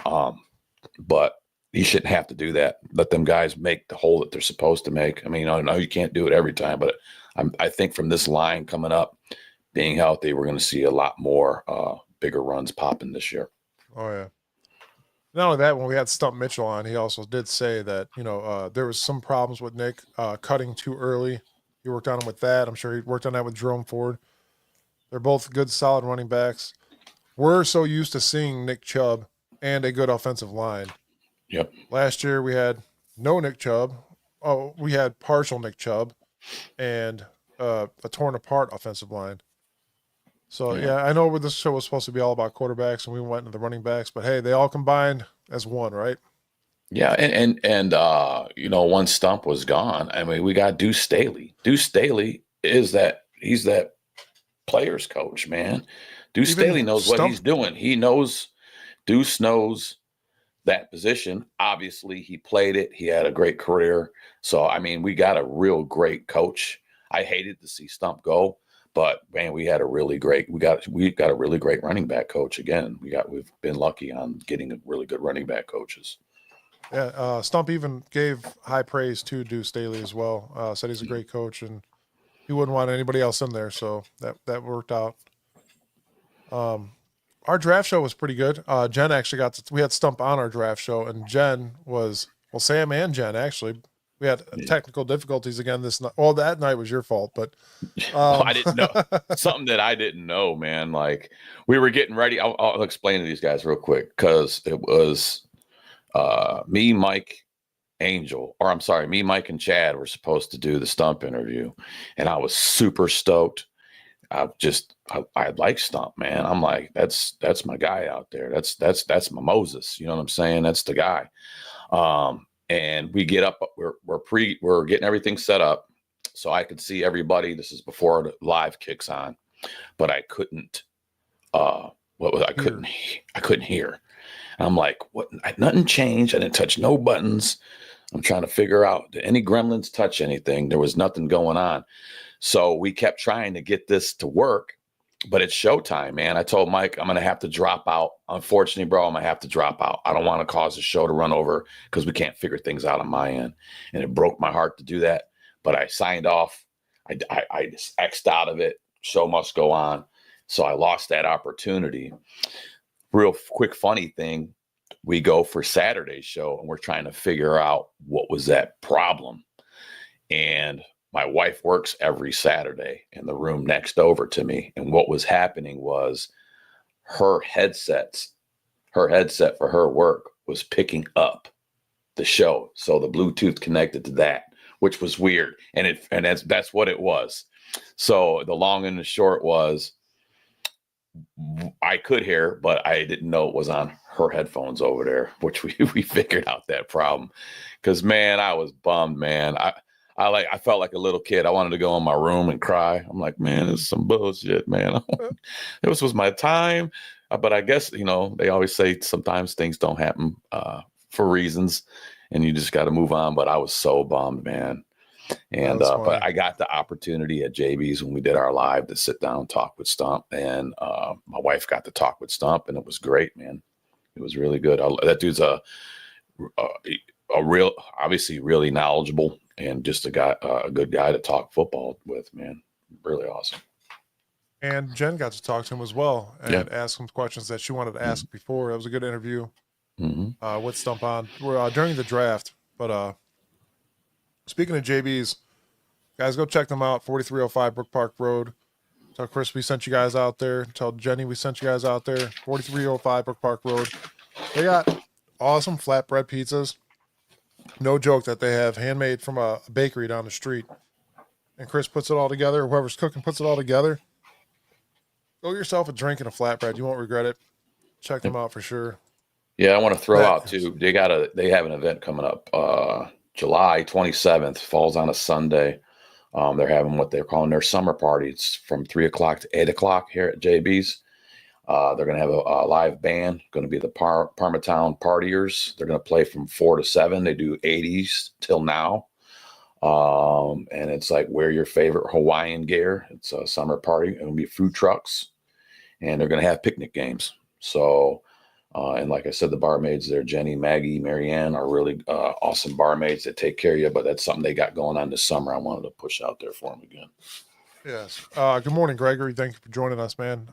[SPEAKER 2] But he shouldn't have to do that. Let them guys make the hole that they're supposed to make. I mean, I know you can't do it every time, but I think from this line coming up, being healthy, we're going to see a lot more bigger runs popping this year.
[SPEAKER 1] Oh yeah. Not only that, when we had Stump Mitchell on, he also did say that there was some problems with Nick cutting too early. He worked on him with that. I'm sure he worked on that with Jerome Ford. They're both good, solid running backs. We're so used to seeing Nick Chubb and a good offensive line.
[SPEAKER 2] Yep.
[SPEAKER 1] Last year we had no Nick Chubb. Oh, we had partial Nick Chubb and a torn apart offensive line. So yeah, I know this show was supposed to be all about quarterbacks and we went into the running backs, but hey, they all combined as one, right?
[SPEAKER 2] Yeah, and once Stump was gone, I mean, we got Deuce Staley. Deuce Staley he's that player's coach, man. Deuce Staley knows what he's doing. Deuce knows that position. Obviously, he played it. He had a great career. So, I mean, we got a real great coach. I hated to see Stump go, but man, we got a really great running back coach again. We've been lucky on getting really good running back coaches.
[SPEAKER 1] Yeah, Stump even gave high praise to Deuce Staley as well. Said he's a great coach and he wouldn't want anybody else in there, so that worked out. Our draft show was pretty good. Jen actually we had Stump on our draft show, and Jen was, well, Sam and Jen actually. We had technical difficulties again this night. Well, that night was your fault, but
[SPEAKER 2] I didn't know something that I didn't know, man. Like, we were getting ready. I'll explain to these guys real quick, because it was me, Mike, Mike and Chad were supposed to do the Stump interview, and I was super stoked. I like Stump, man. I'm like, that's my guy out there. That's my Moses. You know what I'm saying? That's the guy. And we get up, we're getting everything set up so I could see everybody. This is before the live kicks on, but I couldn't, I couldn't hear. And I'm like, what? Nothing changed. I didn't touch no buttons. I'm trying to figure out, did any gremlins touch anything? There was nothing going on. So we kept trying to get this to work, but it's showtime, man. I told Mike, I'm going to have to drop out. Unfortunately, bro, I'm going to have to drop out. I don't want to cause the show to run over because we can't figure things out on my end. And it broke my heart to do that. But I signed off. I just X'd out of it. Show must go on. So I lost that opportunity. Real quick, funny thing. We go for Saturday's show and we're trying to figure out what was that problem. And my wife works every Saturday in the room next over to me. And what was happening was her headset for her work was picking up the show. So the Bluetooth connected to that, which was weird. And that's what it was. So the long and the short was I could hear, but I didn't know it was on her headphones over there, which we figured out that problem. Cause man, I was bummed, man. I felt like a little kid. I wanted to go in my room and cry. I'm like, man, this is some bullshit, man. This was my time. But I guess, they always say sometimes things don't happen for reasons and you just got to move on. But I was so bummed, man. And but I got the opportunity at JB's when we did our live to sit down and talk with Stump. And my wife got to talk with Stump and it was great, man. It was really good. That dude's a real, obviously really knowledgeable and just a good guy to talk football with, man. Really awesome.
[SPEAKER 1] And Jen got to talk to him as well and ask him questions that she wanted to ask before. It was a good interview with Stump on during the draft. But speaking of JB's, guys, go check them out. 4305 Brook Park Road. Tell Chris we sent you guys out there. Tell Jenny we sent you guys out there. 4305 Brook Park Road. They got awesome flatbread pizzas. No joke that they have handmade from a bakery down the street. And Chris puts it all together. Whoever's cooking puts it all together. Go get yourself a drink and a flatbread. You won't regret it. Check them out for sure.
[SPEAKER 2] Yeah, I want to throw out too. They have an event coming up. July 27th falls on a Sunday. They're having what they're calling their summer party. It's from 3 o'clock to 8 o'clock here at JB's. They're going to have a live band, going to be the Parmatown Partiers. They're going to play from 4 to 7. They do 80s till now. And it's like wear your favorite Hawaiian gear. It's a summer party. It'll be food trucks and they're going to have picnic games. So, and like I said, the barmaids there, Jenny, Maggie, Marianne are really awesome barmaids that take care of you, but that's something they got going on this summer. I wanted to push out there for them again.
[SPEAKER 1] Yes. Good morning, Gregory. Thank you for joining us, man.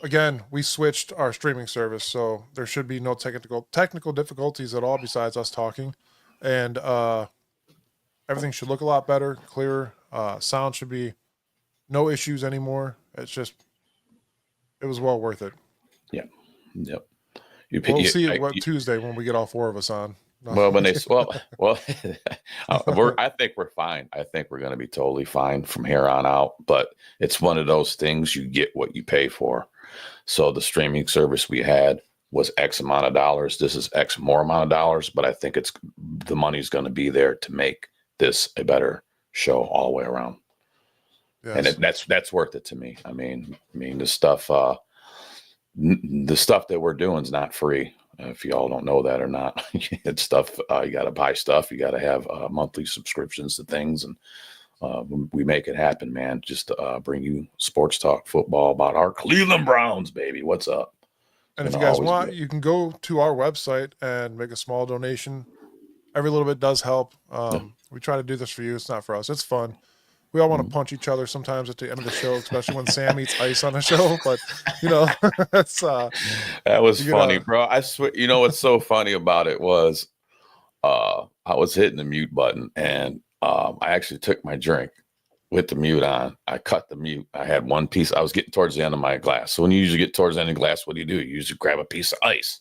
[SPEAKER 1] Again, we switched our streaming service, so there should be no technical difficulties at all besides us talking. And everything should look a lot better, clearer. Sound should be no issues anymore. It's just, it was well worth it.
[SPEAKER 2] Yeah. Yep.
[SPEAKER 1] We'll see it Tuesday when we get all four of us on.
[SPEAKER 2] Well, I think we're fine. I think we're going to be totally fine from here on out. But it's one of those things, you get what you pay for. So the streaming service we had was X amount of dollars. This is X more amount of dollars, but I think the money's going to be there to make this a better show all the way around. Yes. And that's worth it to me. I mean the stuff that we're doing is not free. If y'all don't know that or not, it's stuff. You got to buy stuff. You got to have monthly subscriptions to things, and we make it happen, man. Just to bring you sports talk football about our Cleveland Browns, baby. What's up?
[SPEAKER 1] And if you guys want, you can go to our website and make a small donation. Every little bit does help. We try to do this for you. It's not for us. It's fun. We all want to punch each other sometimes at the end of the show, especially when Sam eats ice on the show. But that's
[SPEAKER 2] that was funny, bro. I swear. You know what's so funny about it was, I was hitting the mute button, and I actually took my drink with the mute on. I cut the mute. I had one piece. I was getting towards the end of my glass. So when you usually get towards the end of the glass, what do? You usually grab a piece of ice.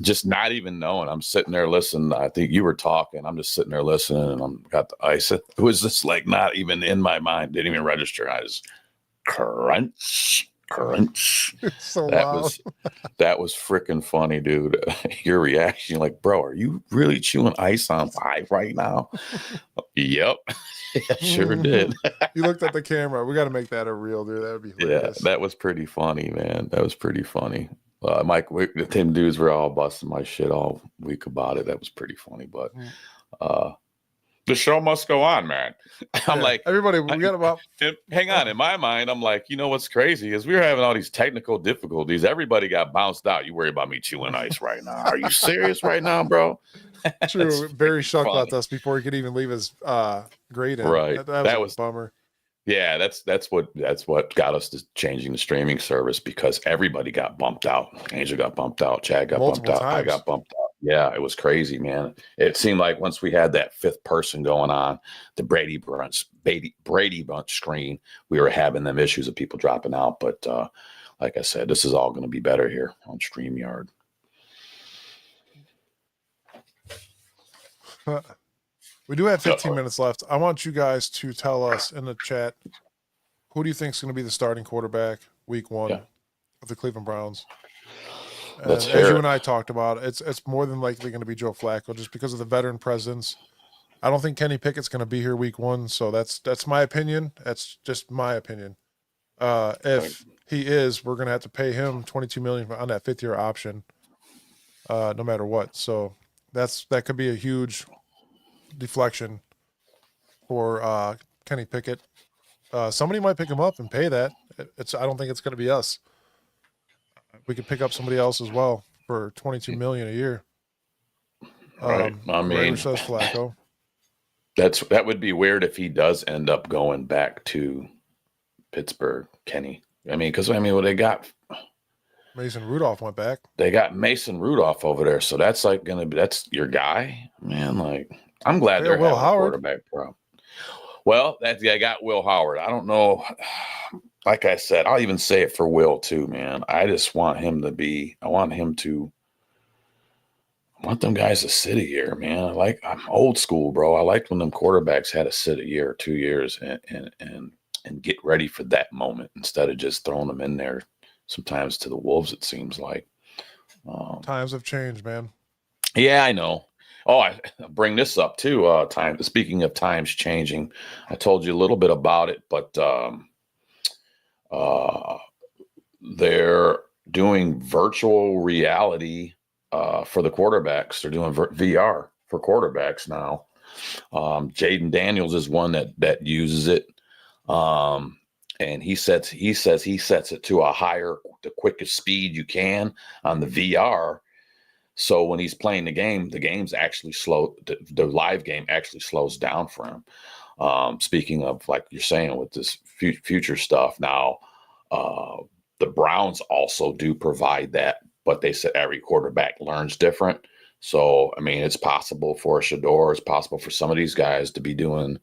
[SPEAKER 2] Just not even knowing. I'm sitting there listening. I think you were talking. I'm just sitting there listening, and I'm got the ice. It was just like not even in my mind. Didn't even register. I just crunch.
[SPEAKER 1] So
[SPEAKER 2] that was freaking funny, dude. Your reaction, like, bro, are you really chewing ice on 5 right now? Yep, I sure did.
[SPEAKER 1] You looked at the camera. We got to make that a reel, dude. That would be hilarious.
[SPEAKER 2] Yeah, that was pretty funny, man. That was pretty funny. Mike, the team dudes were all busting my shit all week about it. That was pretty funny, but The show must go on, man. I'm
[SPEAKER 1] Yeah,
[SPEAKER 2] like,
[SPEAKER 1] everybody, we got about
[SPEAKER 2] hang on. In my mind, I'm like, you know what's crazy is we were having all these technical difficulties. Everybody got bounced out. You worry about me chewing ice right now? Are you serious right now, bro? That's
[SPEAKER 1] true. Barry
[SPEAKER 2] freaking
[SPEAKER 1] Shuck left
[SPEAKER 2] funny.
[SPEAKER 1] us before he could even leave his grade in.
[SPEAKER 2] Right.
[SPEAKER 1] That was
[SPEAKER 2] That
[SPEAKER 1] a
[SPEAKER 2] was
[SPEAKER 1] bummer.
[SPEAKER 2] Yeah, that's what got us to changing the streaming service because everybody got bumped out. Angel got bumped out, Chad got bumped
[SPEAKER 1] Multiple
[SPEAKER 2] out, I
[SPEAKER 1] times.
[SPEAKER 2] got bumped out. Yeah, it was crazy, man. It seemed like once we had that fifth person going on the Brady Bunch screen, we were having them issues of people dropping out. But like I said, this is all going to be better here on StreamYard.
[SPEAKER 1] We do have 15
[SPEAKER 2] Uh-oh.
[SPEAKER 1] minutes left. I want you guys to tell us in the chat, who do you think is going to be the starting quarterback week 1
[SPEAKER 2] Yeah.
[SPEAKER 1] of the Cleveland Browns?
[SPEAKER 2] Let's
[SPEAKER 1] As
[SPEAKER 2] hear
[SPEAKER 1] you
[SPEAKER 2] it.
[SPEAKER 1] and I talked about, it's more than likely going to be Joe Flacco just because of the veteran presence. I don't think Kenny Pickett's going to be here week 1, so that's my opinion. That's just my opinion. If he is, we're going to have to pay him $22 million on that 5th-year option, no matter what. So that could be a huge deflection for Kenny Pickett. Somebody might pick him up and pay that. I don't think it's going to be us. We could pick up somebody else as well for $22 million a year.
[SPEAKER 2] Right. I mean,
[SPEAKER 1] Rager says Flacco.
[SPEAKER 2] that would be weird if he does end up going back to Pittsburgh, Kenny. I mean, because well, they got
[SPEAKER 1] Mason Rudolph went back.
[SPEAKER 2] they got Mason Rudolph over there, so that's like that's your guy, man. Like, I'm glad they're
[SPEAKER 1] Will
[SPEAKER 2] having
[SPEAKER 1] Howard.
[SPEAKER 2] a quarterback problem. Well, I got Will Howard. I don't know. Like I said, I'll even say it for Will too, man. I just want him to be. I want them guys to sit a year, man. I'm old school, bro. I liked when them quarterbacks had to sit a year or 2 years and get ready for that moment instead of just throwing them in there. Sometimes to the wolves, it seems like.
[SPEAKER 1] Times have changed, man.
[SPEAKER 2] Yeah, I know. Oh, I bring this up too. Speaking of times changing, I told you a little bit about it, but they're doing virtual reality for the quarterbacks. They're doing VR for quarterbacks now. Jaden Daniels is one that uses it, and he says he sets it to the quickest speed you can on the VR. So when he's playing the game's actually slow. The live game actually slows down for him. Speaking of, like you're saying, with this future stuff now, the Browns also do provide that, but they said every quarterback learns different. So, I mean, it's possible for Shador, it's possible for some of these guys to be doing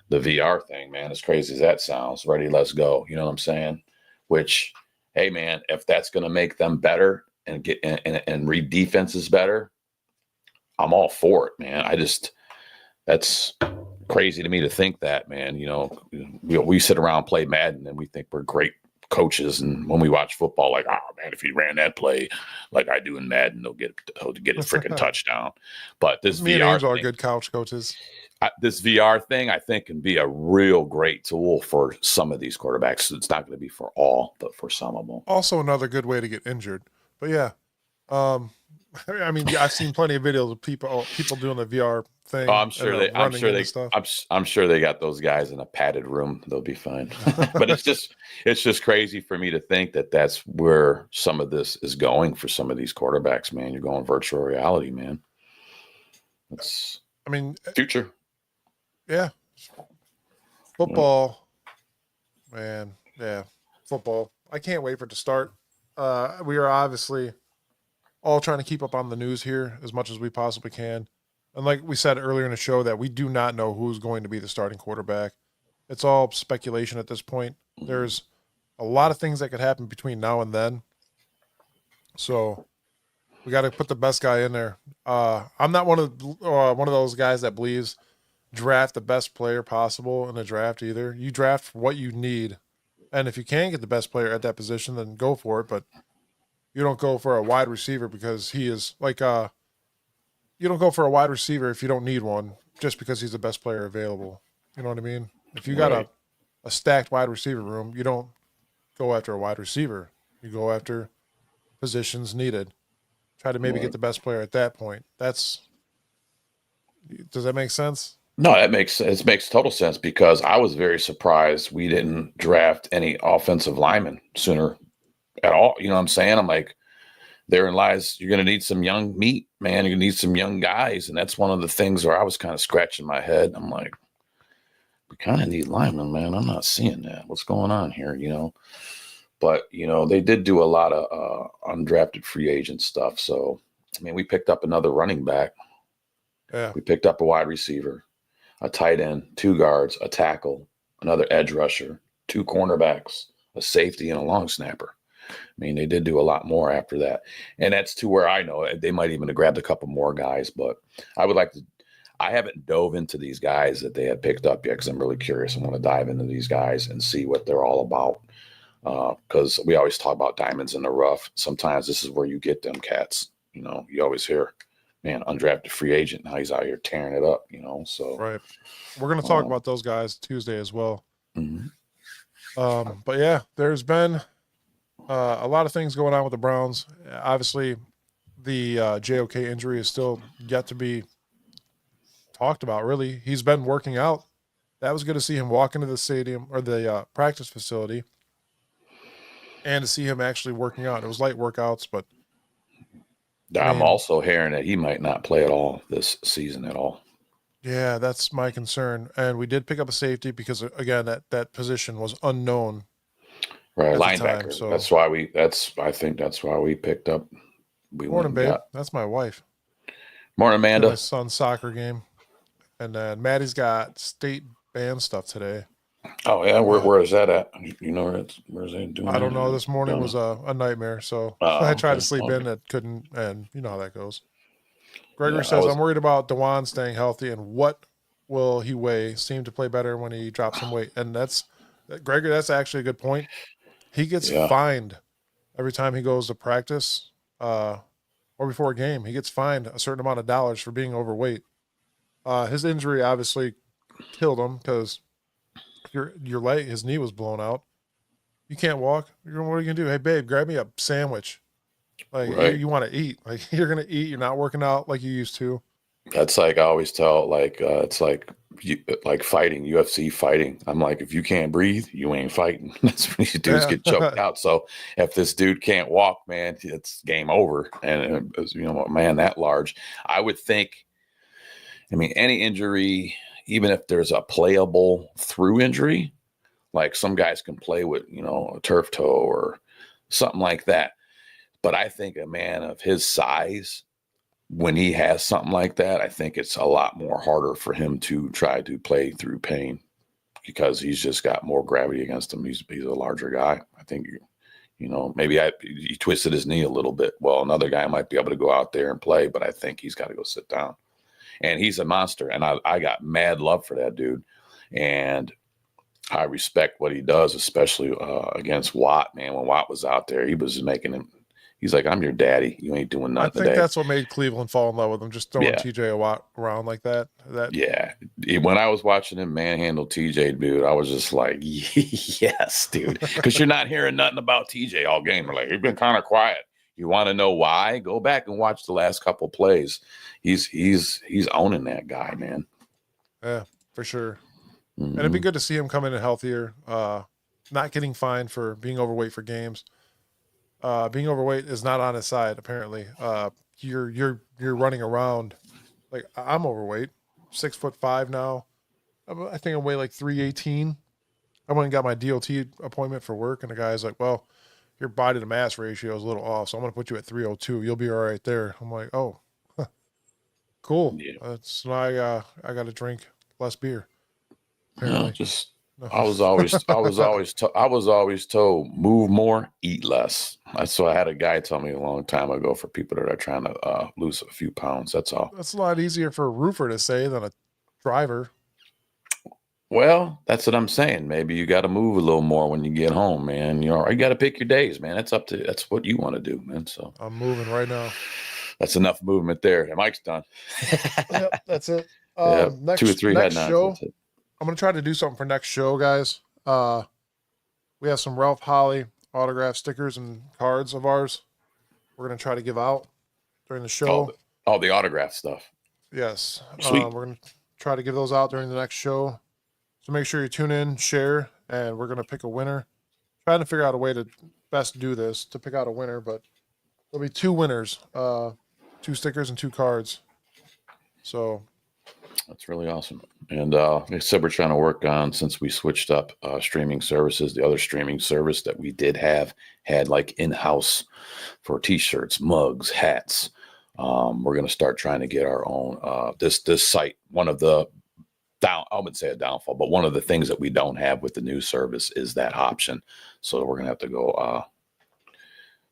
[SPEAKER 2] the VR thing, man. As crazy as that sounds, ready, let's go. You know what I'm saying? Which, hey, man, if that's going to make them better and get and read defenses better, I'm all for it, man. That's crazy to me to think that, man. You know, we sit around, play Madden, and we think we're great coaches, and when we watch football, like, oh man, if he ran that play like I do in Madden, he'll get a freaking touchdown. But this
[SPEAKER 1] Me and
[SPEAKER 2] VR
[SPEAKER 1] Angel are
[SPEAKER 2] thing,
[SPEAKER 1] good couch coaches.
[SPEAKER 2] this VR thing, I think, can be a real great tool for some of these quarterbacks. It's not going to be for all, but for some of them.
[SPEAKER 1] Also, another good way to get injured. But yeah, I mean, I've seen plenty of videos of people doing the VR thing.
[SPEAKER 2] Oh, I'm sure they got those guys in a padded room. They'll be fine. But it's just crazy for me to think that that's where some of this is going for some of these quarterbacks, man. You're going virtual reality, man. It's future.
[SPEAKER 1] Yeah. Football, man. Yeah. Football. I can't wait for it to start. We are obviously all trying to keep up on the news here as much as we possibly can. And like we said earlier in the show, that we do not know who's going to be the starting quarterback. It's all speculation at this point. There's a lot of things that could happen between now and then. So we got to put the best guy in there. I'm not one of those guys that believes draft the best player possible in a draft either. You draft what you need. And if you can get the best player at that position, then go for it. But you don't go for a wide receiver because he is like you don't go for a wide receiver if you don't need one just because he's the best player available. You know what I mean? If you got a stacked wide receiver room, you don't go after a wide receiver. You go after positions needed. Try to maybe get the best player at that point. Does that make sense?
[SPEAKER 2] No, that makes sense. It makes total sense because I was very surprised we didn't draft any offensive linemen sooner at all. You know what I'm saying? I'm like, therein lies you're going to need some young meat, man. You're going to need some young guys, and that's one of the things where I was kind of scratching my head. I'm like, we kind of need linemen, man. I'm not seeing that. What's going on here? But they did do a lot of undrafted free agent stuff. So, I mean, we picked up another running back.
[SPEAKER 1] Yeah.
[SPEAKER 2] We picked up a wide receiver, a tight end, 2 guards, a tackle, another edge rusher, 2 cornerbacks, a safety, and a long snapper. I mean, they did do a lot more after that. And that's to where I know they might even have grabbed a couple more guys. But I haven't dove into these guys that they had picked up yet because I'm really curious. I want to dive into these guys and see what they're all about. Because we always talk about diamonds in the rough. Sometimes this is where you get them cats. You always hear, man, undrafted free agent. Now he's out here tearing it up, so.
[SPEAKER 1] Right. We're going to talk about those guys Tuesday as well.
[SPEAKER 2] Mm-hmm.
[SPEAKER 1] But yeah, there's been a lot of things going on with the Browns. Obviously, the JOK injury is still yet to be talked about, really. He's been working out. That was good to see him walk into the stadium or the practice facility and to see him actually working out. It was light workouts, but
[SPEAKER 2] I'm also hearing that he might not play at all this season at all.
[SPEAKER 1] Yeah, that's my concern. And we did pick up a safety because, again, that position was unknown.
[SPEAKER 2] Right, linebacker. So I think that's why we picked up.
[SPEAKER 1] Morning, babe. That's my wife.
[SPEAKER 2] Morning, Amanda.
[SPEAKER 1] My son's soccer game. And then Maddie's got state band stuff today.
[SPEAKER 2] Oh yeah, where is that at? Where's they doing?
[SPEAKER 1] I don't know. This morning was a nightmare, so I tried to sleep in, it couldn't, and you know how that goes. Gregory says, I'm worried about DeJuan staying healthy, and what will he weigh? Seemed to play better when he dropped some weight, and Gregory. That's actually a good point. He gets fined every time he goes to practice, or before a game. He gets fined a certain amount of dollars for being overweight. His injury obviously killed him because your leg, his knee was blown out. You can't walk. What are you gonna do? Hey, babe, grab me a sandwich. Like you want to eat. Like you're gonna eat. You're not working out like you used to.
[SPEAKER 2] That's like I always tell. It's like fighting, UFC fighting. I'm like, if you can't breathe, you ain't fighting. That's when these dudes get choked out. So if this dude can't walk, man, it's game over. And a man that large, I would think. I mean, any injury, even if there's a playable through injury, like some guys can play with, a turf toe or something like that. But I think a man of his size, when he has something like that, I think it's a lot more harder for him to try to play through pain because he's just got more gravity against him. He's a larger guy. I think, maybe he twisted his knee a little bit. Well, another guy might be able to go out there and play, but I think he's got to go sit down. And he's a monster. And I got mad love for that dude. And I respect what he does, especially against Watt, man. When Watt was out there, he was making him. He's like, I'm your daddy. You ain't doing nothing today.
[SPEAKER 1] I think that's what made Cleveland fall in love with him, just throwing TJ Watt around like that.
[SPEAKER 2] Yeah. When I was watching him manhandle TJ, dude, I was just like, yes, dude. Because you're not hearing nothing about TJ all game. Like, he's been kind of quiet. You want to know why? Go back and watch the last couple plays. He's owning that guy, man.
[SPEAKER 1] Yeah, for sure. Mm-hmm. And it'd be good to see him come in healthier, not getting fined for being overweight for games. Being overweight is not on his side, apparently. You're running around like I'm overweight, 6'5" now. I think I weigh like 318. I went and got my DOT appointment for work, and the guy's like, "Well, your body to mass ratio is a little off, so I'm going to put you at 302. You'll be all right there." I'm like, "Oh, cool."
[SPEAKER 2] Yeah.
[SPEAKER 1] So now I got to drink less beer.
[SPEAKER 2] No, I was always told move more, eat less. That's what I had a guy tell me a long time ago for people that are trying to lose a few pounds. That's all.
[SPEAKER 1] That's a lot easier for a roofer to say than a driver.
[SPEAKER 2] Well, that's what I'm saying. Maybe you got to move a little more when you get home, man. You got to pick your days, man. That's what you want to do, man. So
[SPEAKER 1] I'm moving right now.
[SPEAKER 2] That's enough movement there. The mic's done.
[SPEAKER 1] Yep, that's it.
[SPEAKER 2] Next 2 or 3
[SPEAKER 1] next show. I'm going to try to do something for next show, guys. We have some Ralph Holley autograph stickers and cards of ours we're going to try to give out during the show.
[SPEAKER 2] All the autograph stuff.
[SPEAKER 1] Yes.
[SPEAKER 2] Sweet.
[SPEAKER 1] We're going to try to give those out during the next show. So make sure you tune in, share, and we're gonna pick a winner. Trying to figure out a way to best do this to pick out a winner, but there'll be 2 winners, 2 stickers and 2 cards. So
[SPEAKER 2] That's really awesome. And like I said, we're trying to work on, since we switched up streaming services, the other streaming service that we did have had like in-house for t-shirts, mugs, hats. We're going to start trying to get our own, this site, one of the I wouldn't say a downfall, but one of the things that we don't have with the new service is that option. So we're going to have to go,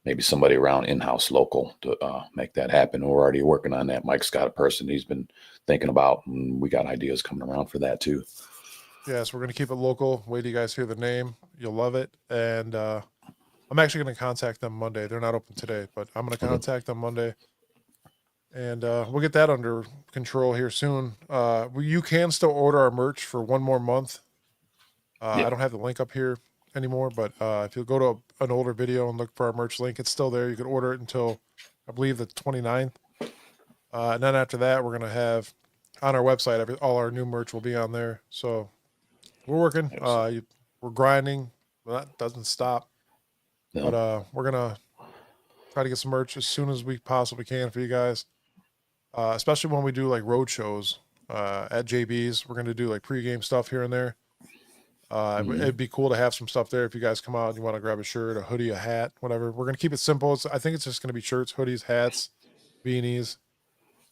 [SPEAKER 2] maybe somebody around in-house local to make that happen. We're already working on that. Mike's got a person he's been thinking about, and we got ideas coming around for that too.
[SPEAKER 1] yes, we're gonna keep it local. Wait till you guys hear the name. You'll love it. And I'm actually gonna contact them Monday. They're not open today, but I'm gonna contact them Monday. And we'll get that under control here soon. You can still order our merch for 1 more month. I don't have the link up here anymore, but if you go to an older video and look for our merch link, it's still there. You can order it until, I believe, the 29th. And then after that, we're going to have on our website, all our new merch will be on there. So we're working. We're grinding. Well, that doesn't stop.
[SPEAKER 2] No.
[SPEAKER 1] But we're going to try to get some merch as soon as we possibly can for you guys. Especially when we do like road shows at JB's. We're going to do like pregame stuff here and there. It'd be cool to have some stuff there if you guys come out and you want to grab a shirt, a hoodie, a hat, whatever. We're going to keep it simple. I think it's just going to be shirts, hoodies, hats, beanies.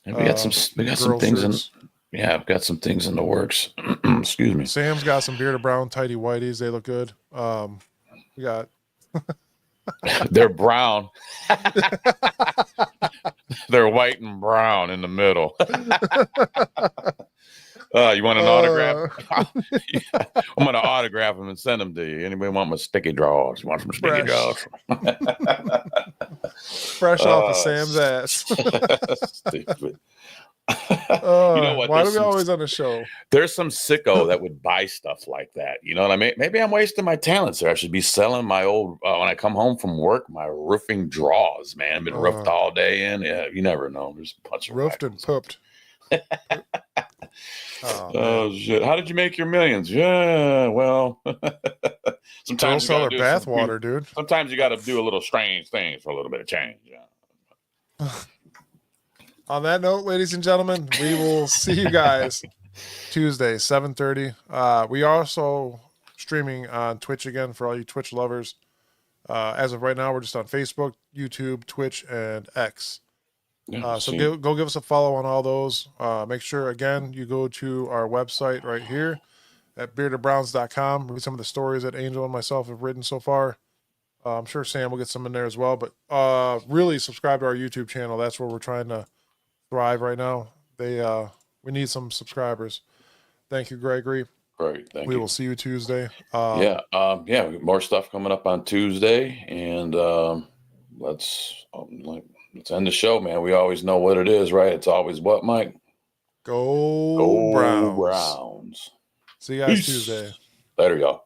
[SPEAKER 2] And we got some things
[SPEAKER 1] shirts.
[SPEAKER 2] I've got some things in the works. Excuse me.
[SPEAKER 1] Sam's got some bearded brown tighty whities. They look good. We got
[SPEAKER 2] They're brown. They're white and brown in the middle. You want an autograph? I'm going to autograph them and send them to you. Anybody want my sticky draws? You want some sticky draws?
[SPEAKER 1] Fresh off of Sam's ass.
[SPEAKER 2] Stupid.
[SPEAKER 1] You know what? Why do we always on the show?
[SPEAKER 2] There's some sicko that would buy stuff like that. You know what I mean? Maybe I'm wasting my talents there. I should be selling my old, when I come home from work, my roofing draws, man. Been roofed all day in. Yeah, you never know. There's a bunch of
[SPEAKER 1] roofed and pooped.
[SPEAKER 2] Oh shit! How did you make your millions? Yeah, well, sometimes
[SPEAKER 1] don't sell our bath water, dude.
[SPEAKER 2] Sometimes you got to do a little strange things for a little bit of change. Yeah.
[SPEAKER 1] On that note, ladies and gentlemen, we will see you guys Tuesday, 7:30. We are also streaming on Twitch again for all you Twitch lovers. As of right now, we're just on Facebook, YouTube, Twitch, and X. So go give us a follow on all those. Make sure, again, you go to our website right here at beardedbrowns.com. Read some of the stories that Angel and myself have written so far. I'm sure Sam will get some in there as well. But really subscribe to our YouTube channel. That's where we're trying to thrive right now. We need some subscribers. Thank you, Gregory.
[SPEAKER 2] Great. Thank you.
[SPEAKER 1] We will see you Tuesday.
[SPEAKER 2] More stuff coming up on Tuesday. And let's end the show, man. We always know what it is, right? It's always what, Mike?
[SPEAKER 1] Go Browns.
[SPEAKER 2] Browns.
[SPEAKER 1] See you guys Tuesday.
[SPEAKER 2] Later, y'all.